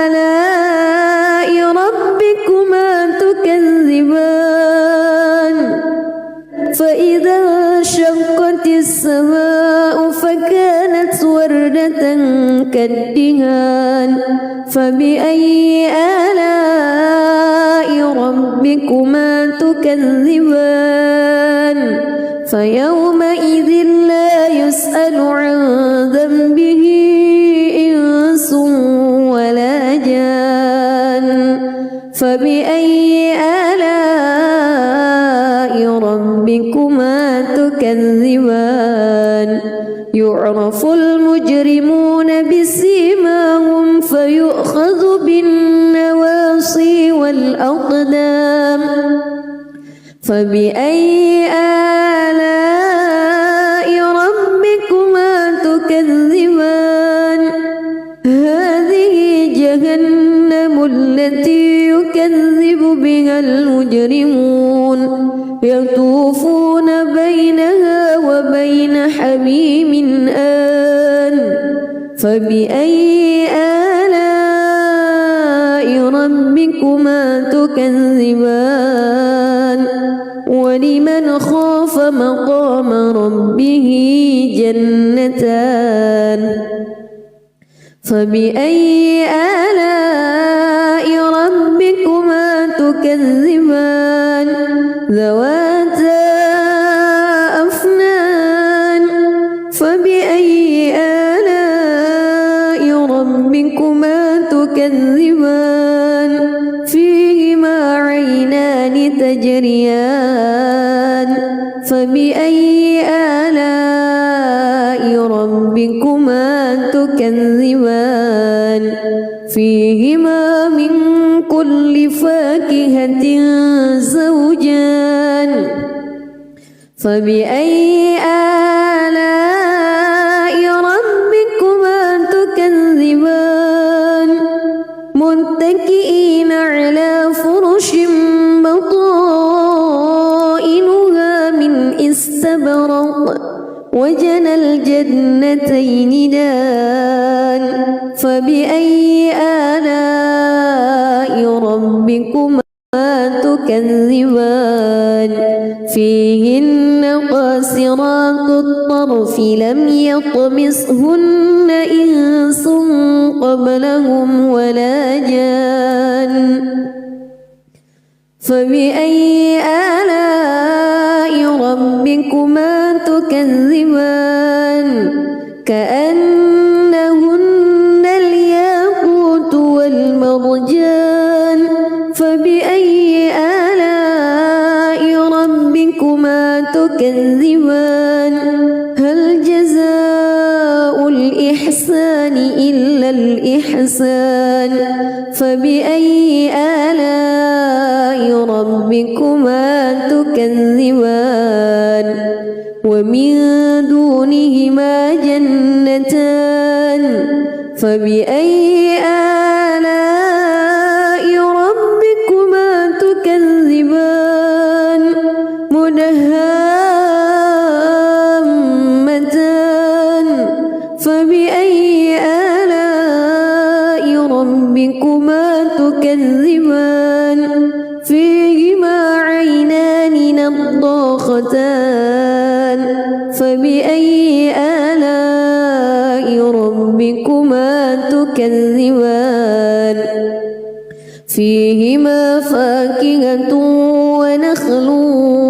S1: آلاء ربكما تكذبان فإذا انشقت السماء فكانت وردة كالدهان فبأي آلاء ربكما تكذبان فيومئذ لا يسأل عن ذنبه إنس ولا جان فبأي آلاء ربكما تكذبان يعرف المجرمون بسيماهم فيؤخذ بالنواصي والأقدام فبأي آلاء ربكما تكذبان هذه جهنم التي يكذب بها المجرمون يطوفون بينها وبين حميم آن فبأي آلاء ربكما تكذبان ولمن خاف مقام ربه جنتان فبأي آلاء ربكما تكذبان ذواتا أفنان فبأي آلاء ربكما تكذبان فيهما عينان تجريان فبأي آلاء ربكما تكذبان فيهما من كل فاكهة زوجان فبأي آلاء ربكما تكذبان متكئين على فرش بطائنها من استبرق وجنى الجنتين دان فبأي آلاء ربكما تكذبان تكذبان فيهن قاصرات الطرف لم يطمثهن إنس قبلهم ولا جان فبأي آلاء ربكما تكذبان كأنهن الياقوت والمرجان فبأي آلاء ربكما تكذبان هل جزاء الإحسان إلا الإحسان فبأي آلاء ربكما تكذبان ومن دونهما جنتان فبأي آلاء ربكما تكذبان مدهامتان فبأي آلاء ربكما تكذبان فيهما عينان نضاختان فبأي آلاء ربكما تكذبان فيهما فاكهة ونخل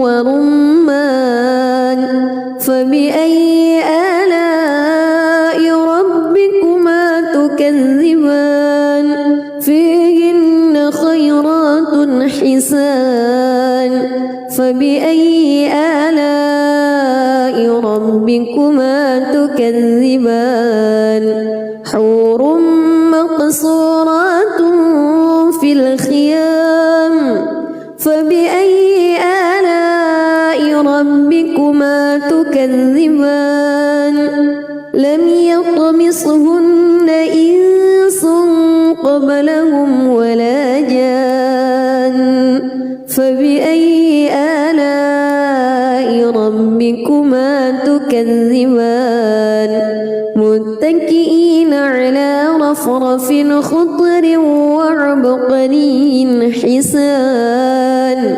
S1: ورمان فبأي آلاء ربكما تكذبان فيهن خيرات حسان فبأي آلاء ربكما تكذبان حور مقصورات في الخيام فبأي آلاء ربكما تكذبان لم يطمثهن إنس قبلهم ولا جان فبأي آلاء ربكما تكذبان متكئين على رفرف خضر وعبقري حسان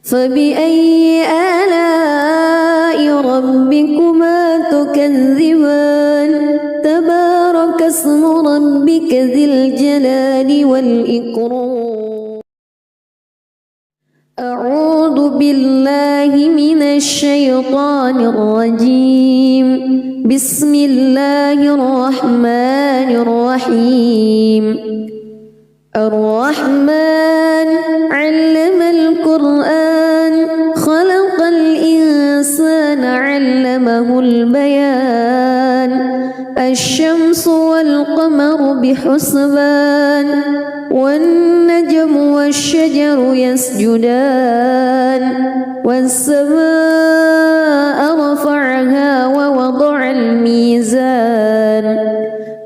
S1: فبأي آلاء ربكما تكذبان تبارك اسم ربك ذي الجلال والإكرام أعوذ بالله من الشيطان الرجيم بسم الله الرحمن الرحيم الرحمن علم القرآن خلق الإنسان علمه البيان الشمس والقمر بحسبان والنجم والشجر يسجدان والسماء رفعها ووضع الميزان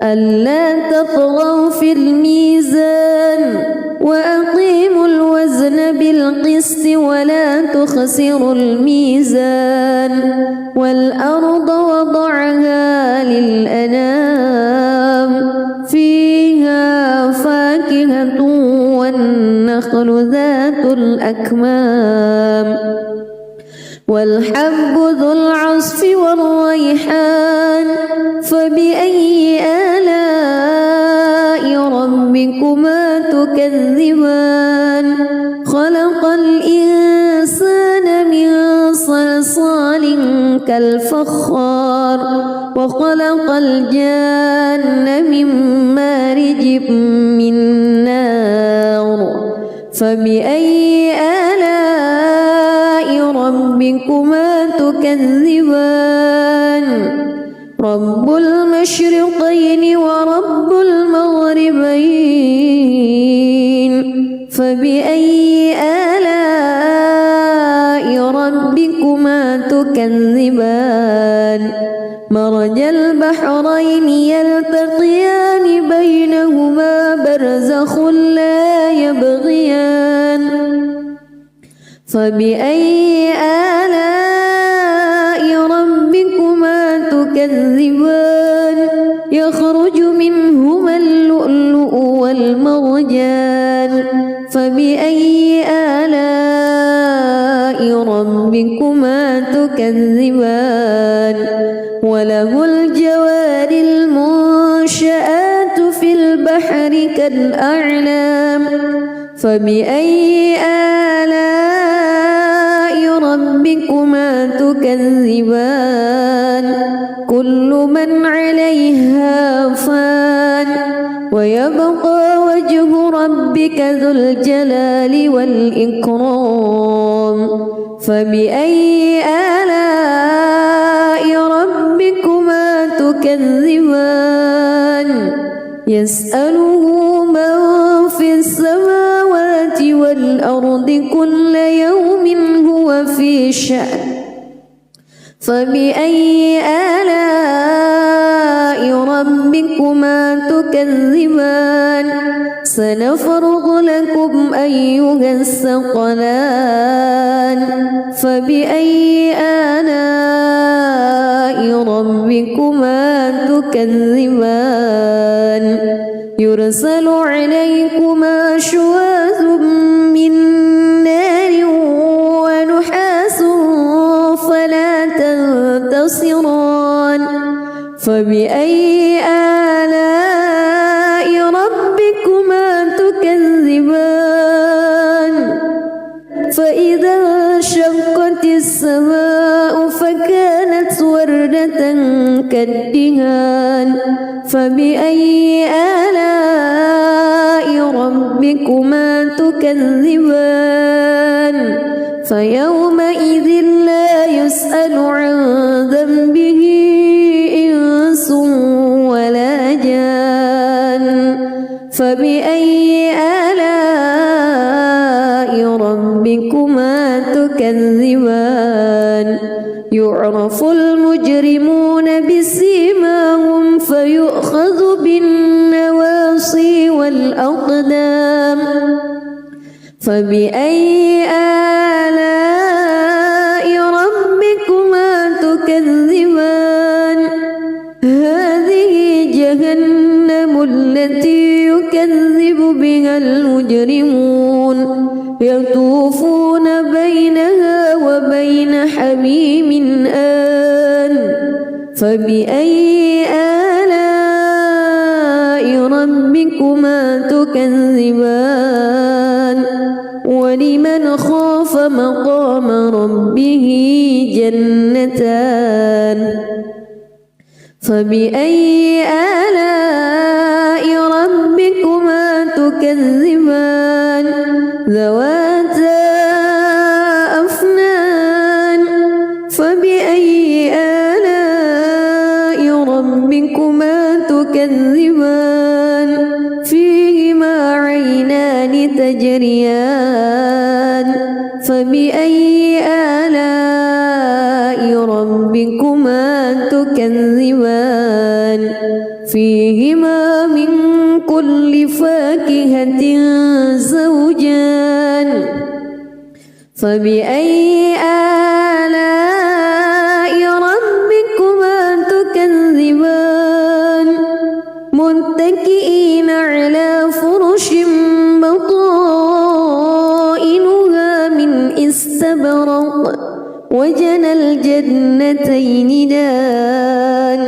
S1: ألا تطغوا في الميزان وأقيموا الوزن بالقسط ولا تخسروا الميزان والأرض وضعها للأنام فيها فاكهة والنخل ذات الأكمام والحب ذو العصف والريحان فبأي آلاء ربكما تكذبان خلق الإنسان من صلصال كالفخار وخلق الجان من مارج من نار فبأي آلاء ربكما تكذبان رب المشرقين ورب المغربين فبأي آلاء ربكما تكذبان مرج البحرين يلتقيان بينهما برزخ لا يبغيان فبأي آلاء ربكما تكذبان يخرج منهما اللؤلؤ والمرجان فبأي ربكما تكذبان وله الجوار المنشآت في البحر كالأعلام فبأي آلاء ربكما تكذبان كل من عليها فان ويبقى وجه ربك ذو الجلال والإكرام فبأي آلاء ربكما تكذبان يسأله من في السماوات والأرض كل يوم هو في شأن فبأي آلاء ربكما تكذبان سنفرغ لكم أيها الثقلان فبأي آلاء ربكما تكذبان يرسل عليكما شواظ من نار ونحاس فلا تنتصران فبأي آلاء ربكما تكذبان فإذا انشقت السماء فكانت وردة كالدهان فبأي آلاء ربكما تكذبان فيومئذ لا يسأل عن ذنبه إنس ولا جان فبأي آلاء ربكما تكذبان يعرف المجرمون بسيماهم فيؤخذ بالنواصي والأقدام فبأي آلاء ربكما تكذبان هذه جهنم التي يكذب بها المجرمون يطوفون بينها وبين حميم آن فبأي آلاء ربكما تكذبان ولمن خاف مقام ربه جنتان فبأي آلاء ربكما تكذبان ذواتا أفنان فبأي آلاء ربكما تكذبان فيهما عينان تجريان فبأي آلاء ربكما تكذبان فيهما من كل فاكهة زوجان فبأي آلاء ربكما تكذبان متكئين على فرش بطائنها من استبرق وجنى الجنتين دان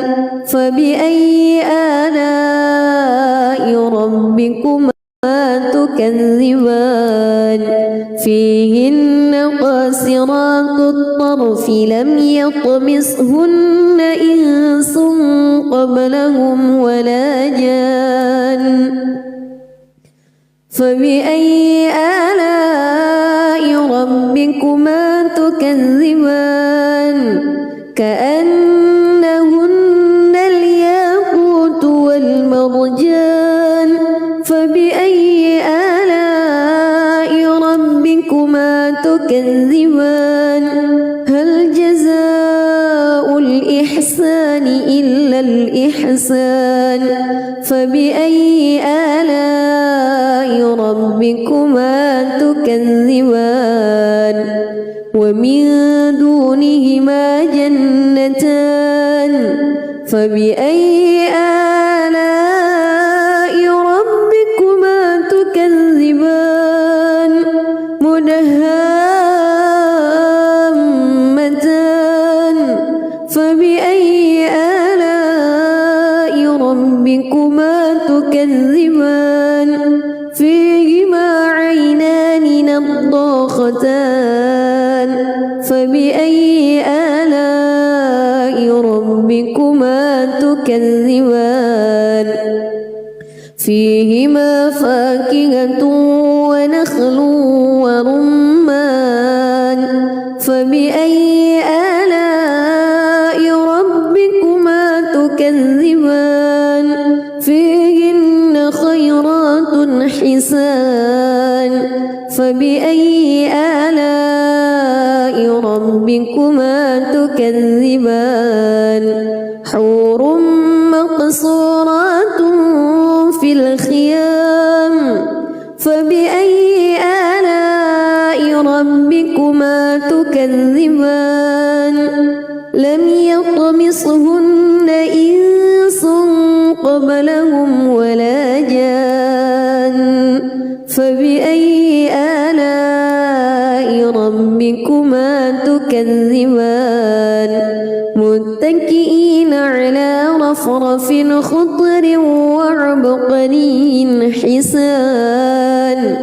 S1: فبأي آلاء ربكما تكذبان فيهن قاصرات الطرف لم يطمسهن إنس قبلهم ولا جان فبأي آلاء ربكما تكذبان كأنهن الياقوت والمرجان فبأي آلاء ربكما تكذبان هل جزاء الإحسان إلا الإحسان فبأي آلاء ربكما تكذبان ومن دونهما جنتان فبأي آلاء ربكما تكذبان فبأي آلاء ربكما تكذبان فيهما فاكهة ونخل ورمان فبأي آلاء ربكما تكذبان فيهن خيرات حسان فبأي آلاء ربكما تكذبان حور مقصورات في الخيام فبأي آلاء ربكما تكذبان لم يطمثهن إنس قبلهم ولا جان فبأي آلاء ربكما تكذبان متكئين على رفرف خضر وعبقري حسان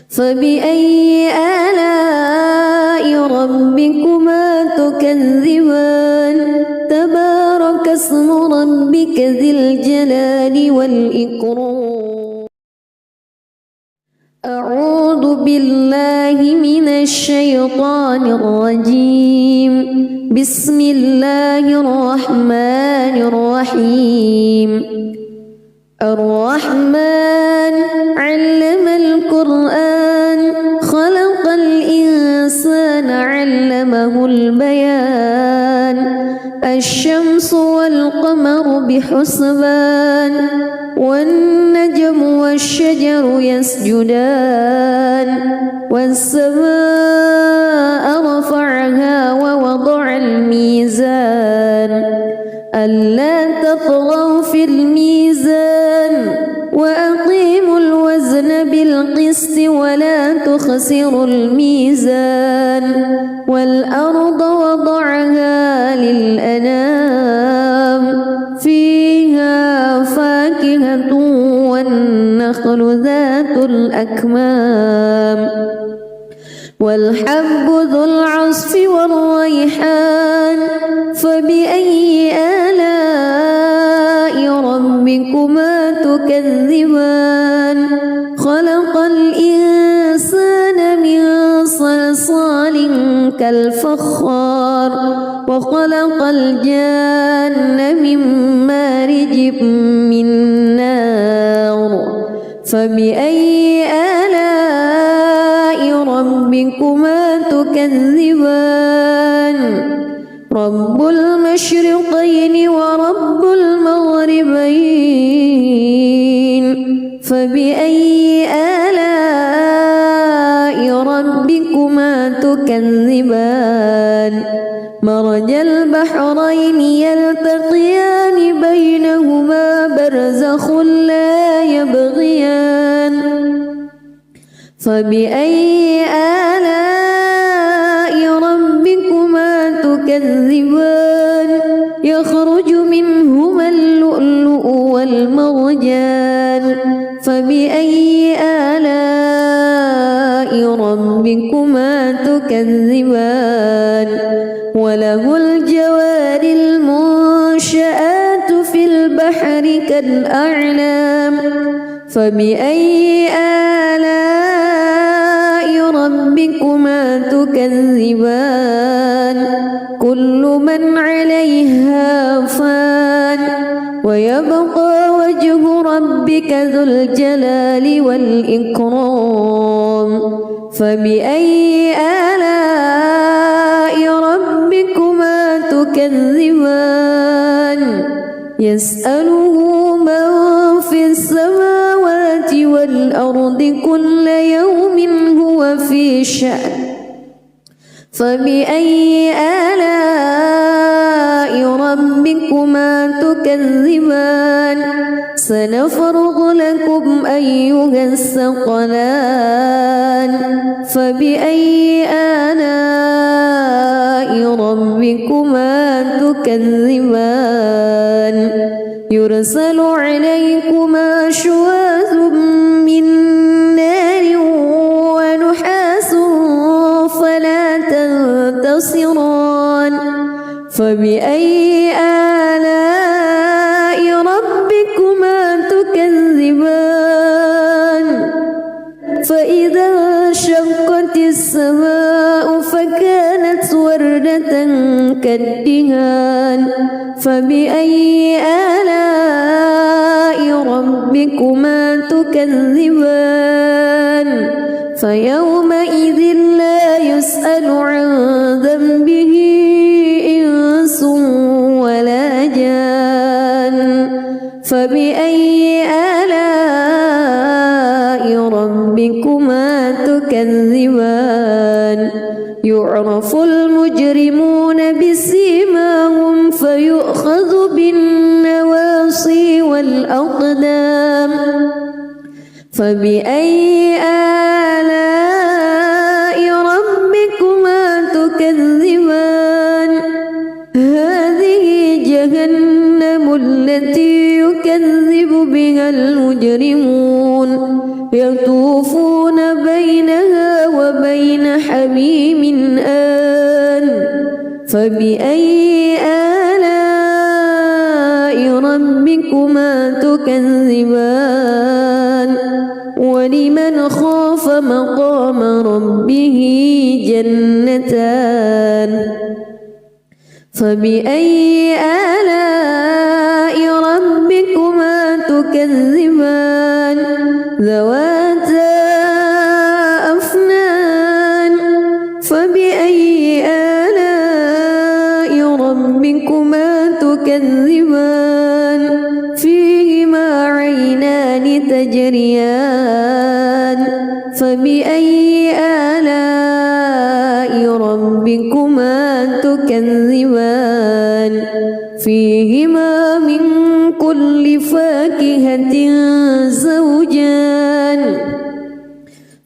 S1: فبأي آلاء ربكما تكذبان تبارك اسم ربك ذي الجلال والإكرام أعوذ بالله من الشيطان الرجيم بسم الله الرحمن الرحيم الرحمن علم القرآن خلق الإنسان علمه البيان الشمس والقمر بحسبان والنجم والشجر يسجدان والسماء رفعها ووضع الميزان ألا تطغوا في الميزان وأقيموا الوزن بالقسط ولا تخسروا الميزان والأرض وضعها للأنام فيها فاكهة والنخل ذات الأكمام والحب ذو العصف والريحان فبأي آلاء ربكما تكذبان خلق الإنسان من صلصال كالفخار وخلق الجان من مارج من نار فبأي آلاء ربكما تكذبان رب المشرقين ورب المغربين فبأي آلاء ربكما تكذبان مرج البحرين يلتقيان بينهما برزخ لا يبغيان فبأي آلاء ربكما تكذبان يخرج منهما اللؤلؤ والمرجان فبأي آلاء ربكما تكذبان وله الجوار المنشآت في البحر كالأعلام فبأي آلاء ربكما تكذبان كل من عليها فان ويبقى وجه ربك ذو الجلال والإكرام فبأي آلاء ربكما تكذبان يسأله من في السماوات والأرض كل يوم هو في شأن فبأي آلاء ربكما تكذبان سنفرغ لكم أيها الثقلان فبأي آلاء ربكما تكذبان يرسل عليكما شواظ من نار ونحاس فلا تنظران ينتصران فبأي آلاء ربكما تكذبان فإذا انشقت السماء فكانت وردة كالدهان فبأي آلاء ربكما تكذبان فيومئذ لا يسأل عن ذنبه إنس ولا جان فبأي آلاء ربكما تكذبان يعرف المجرمون بسيماهم فيؤخذ بالنواصي والأقدام فبأي آلاء ربكما تكذبان هذه جهنم التي يكذب بها المجرمون يطوفون بينها وبين حميم آن فبأي آلاء ربكما تكذبان ولمن خاف مقام ربه جنتان فبأي آلاء ربكما تكذبان ذواتا أفنان فبأي آلاء ربكما تكذبان فيهما عينان تجريان فبأي آلاء ربكما تكذبان فيهما من كل فاكهة زوجان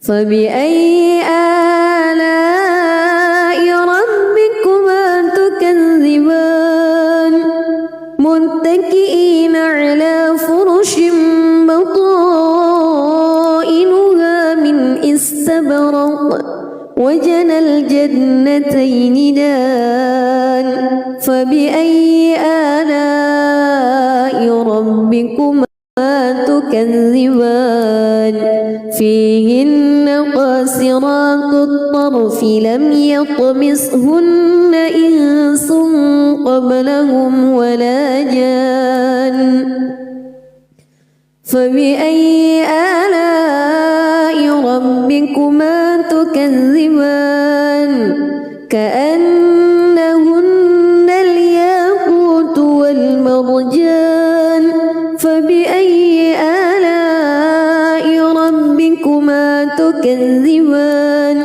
S1: فبأي آلاء ربكما تكذبان متكئين على فرش بطائنها من استبرق وجنى الجنتين دان فبأي آلاء ربكما تكذبان فيهن قاصرات الطرف لم يطمسهن إنس قبلهم ولا جان فبأي آلاء ربكما تكذبان كأنهن الياقوت والمرجان فبأي آلاء ربكما تكذبان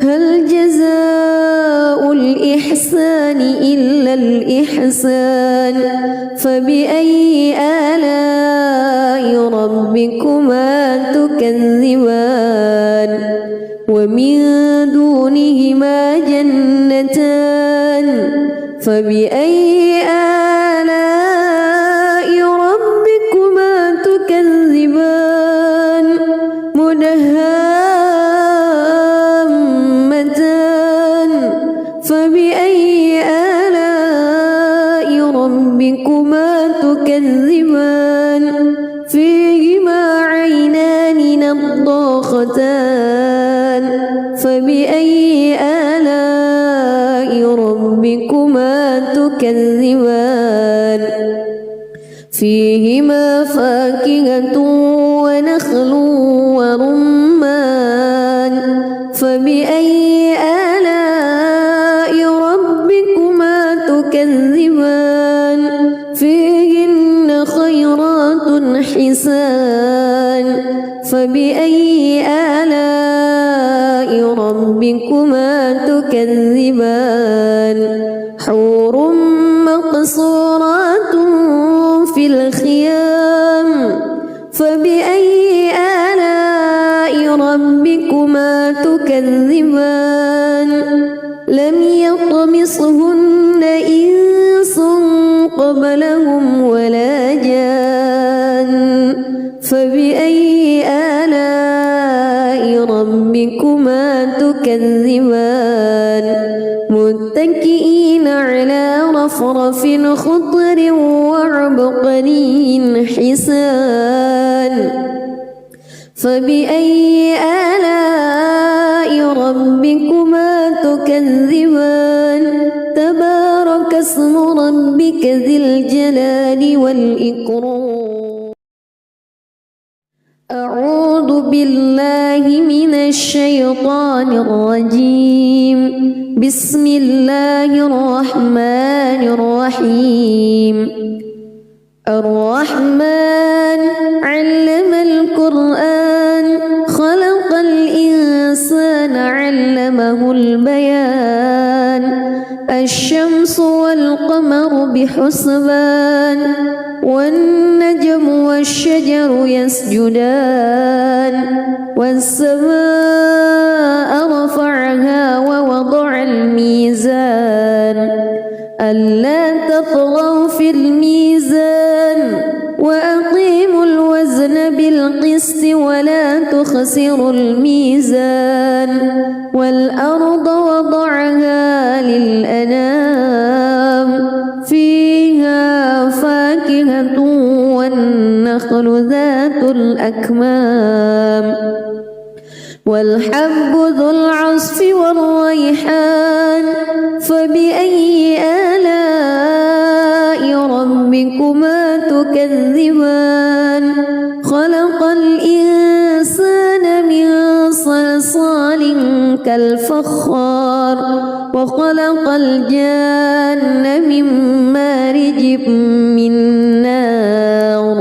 S1: هل جزاء الإحسان إلا الإحسان فبأي آلاء ربكما تكذبان ومن دونهما جنتان فبأي آلاء ربكما تكذبان مدهامتان فبأي آلاء ربكما تكذبان فيهما عينان نضاختان فبأي آلاء ربكما تكذبان فيهما فاكهة ونخل ورمان فبأي آلاء ربكما تكذبان فيهن خيرات حسان فبأي آلاء ربكما تكذبان حور مقصورات في الخيام فبأي آلاء ربكما تكذبان لم يطمسهن إنس قبلهم ولا جان فبأي آلاء ربكما تكذبان متكئين على رفرف خضر وعبقري حسان فبأي آلاء ربكما تكذبان تبارك اسم ربك ذي الجلال والإكرام أعوذ بالله من الشيطان الرجيم بسم الله الرحمن الرحيم الرحمن علم القرآن خلق الإنسان علمه البيان الشمس والقمر بحسبان والنجم والشجر يسجدان والسماء رفعها ووضع الميزان ألا تطغوا في الميزان وأقيموا الوزن بالقسط ولا تخسروا الميزان والأرض وضعها للأنام فيها فاكهة والنخل ذات الأكمام والحب ذو العصف والريحان فبأي آلاء ربكما تكذبان خلق الإنسان من صلصال كالفخار وخلق الجان من مارج من نار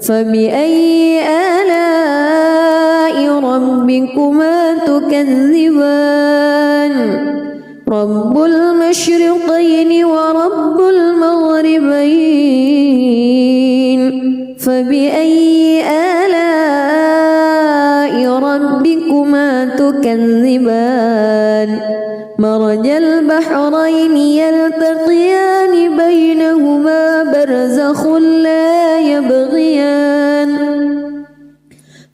S1: فبأي آلاء ربكما تكذبان رب المشرقين ورب المغربين فبأي آلاء ربكما تكذبان مرج البحرين يلتقيان بينهما برزخ لا يبغيان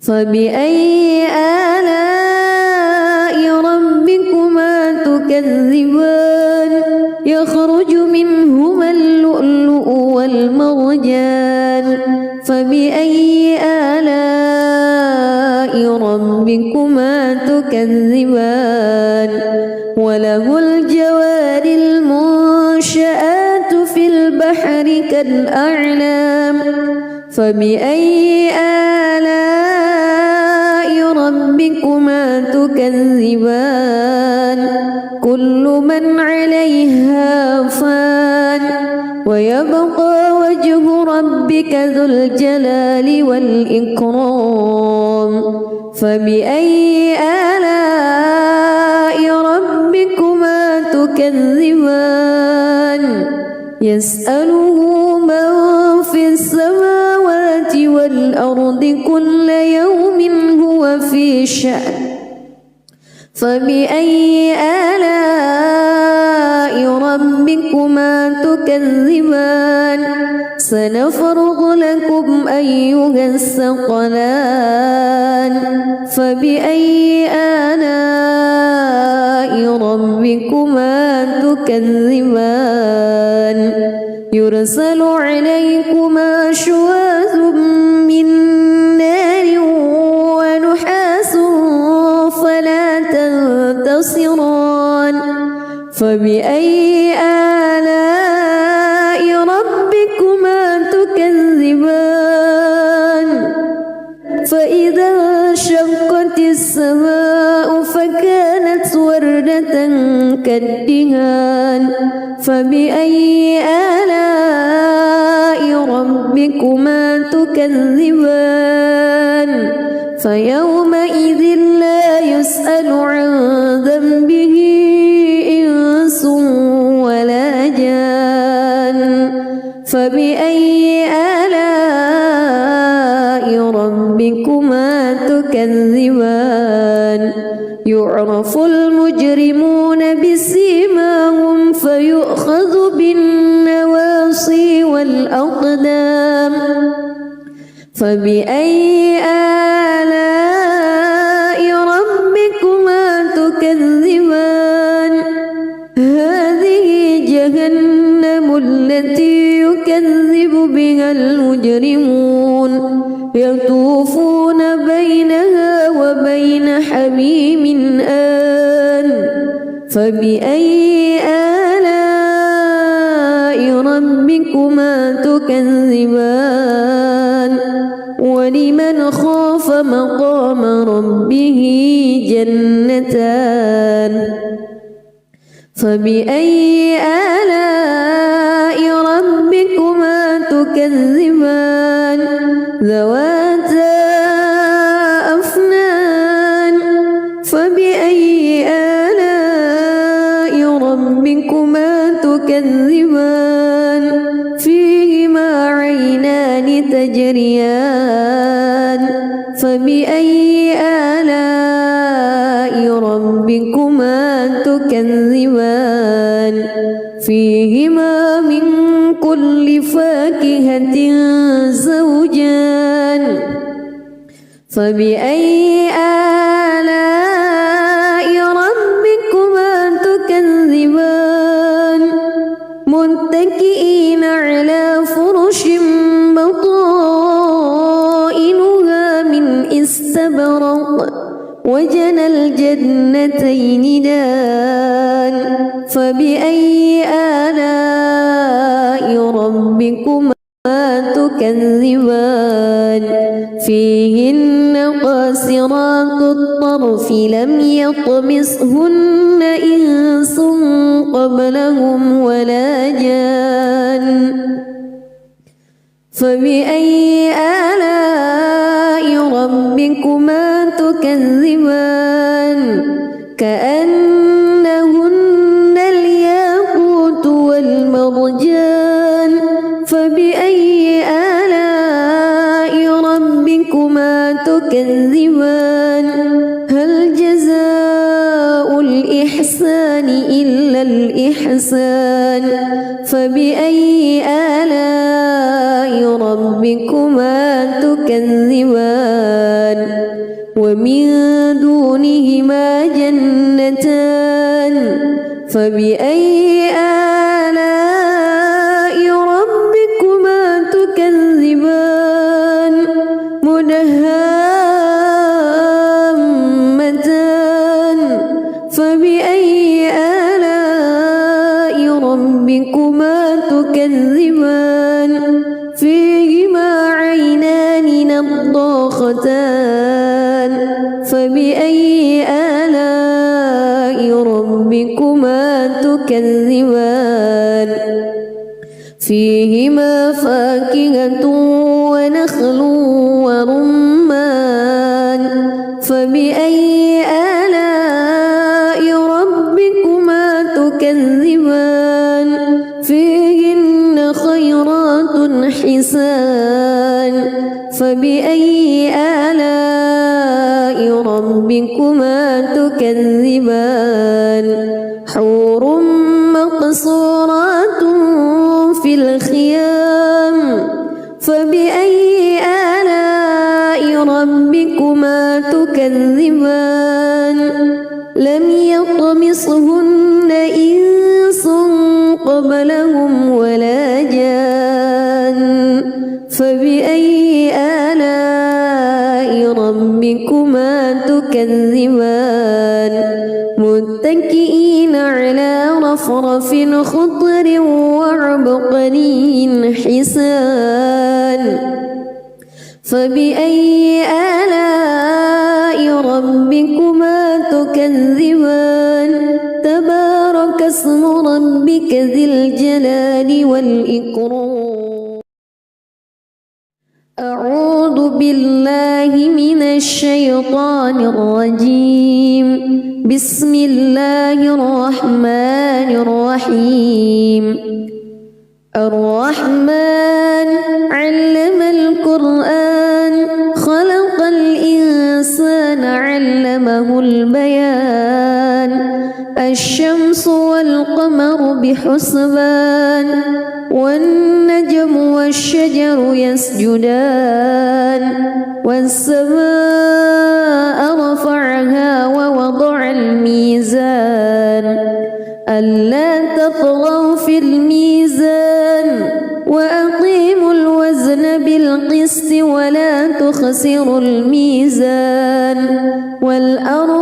S1: فبأي آلاء ربكما تكذبان يخرج منهما اللؤلؤ والمرجان فبأي آلاء ربكما تكذبان وله الجوار المنشآت في البحر كالأعلام فبأي آلاء ربكما تكذبان كل من عليها فان ويبقى وجه ربك ذو الجلال والإكرام فبأي آلاء ربكما تكذبان يسأله من في السماوات والأرض كل يوم هو في شأن فبأي آلاء ربكما تكذبان سنفرغ لكم أيها الثقلان فبأي آلاء ربكما تكذبان يرسل عليكما شواظ من نار ونحاس فلا تنتصران فبأي آلاء ربكما تكذبان فإذا انشقت السماء فكانت وردة كالدهان فبأي آلاء ربكما تكذبان فيومئذ لا يسأل عن ذنبه إنس ولا جان فبأي آلاء ربكما تكذبان يعرف المجرمون بسيماهم فيؤخذ بالنواصي والأقدام فبأي آلاء ربكما تكذبان جهنم التي يكذب بها المجرمون يطوفون بينها وبين حميم آن فبأي آلاء ربكما تكذبان ولمن خاف مقام ربه جنتان فبأي آلاء ربكما تكذبان ذواتا أفنان فبأي آلاء ربكما تكذبان فيهما عينان تجريان فبأي آلاء ربكما تكذبان فيهما من كل فاكهة زوجان فبأي آلاء ربكما تكذبان متكئين على فرش بطائنها من استبرق وجنى الجنتين دان فبأي آلاء ربكما تكذبان فيهن قاصرات الطرف لم يطمسهن إنس قبلهم ولا جان فبأي آلاء ربكما تكذبان كأنهن الياقوت والمرجان فبأي آلاء ربكما تكذبان هل جزاء الإحسان إلا الإحسان فبأي آلاء ربكما تكذبان ومن دونهما جنتان فبأي آلاء ربكما تكذبان مدهامتان فبأي آلاء ربكما تكذبان فيهما عينان نضاختان فبأي آلاء ربكما تكذبان فيهما فاكهة ونخل ورمان فبأي آلاء ربكما تكذبان فيهن خيرات حسان فبأي آلاء ربكما تكذبان حور مقصورات في الخيام فبأي آلاء ربكما تكذبان لم يطمسهن إنس قبلهم ولا جان فبأي آلاء ربكما تكذبان متكئين على رفرف خضر وعبقري حسان فبأي آلاء ربكما تكذبان تبارك اسم ربك ذي الجلال والإكرام أعوذ بالله من الشيطان الرجيم بسم الله الرحمن الرحيم الرحمن علم القرآن خلق الإنسان علمه البيان الشمس والقمر بحسبان والنجم والشجر يسجدان والسماء رفعها ووضع الميزان ألا تطغوا في بالقسط ولا تخسروا الميزان والأرض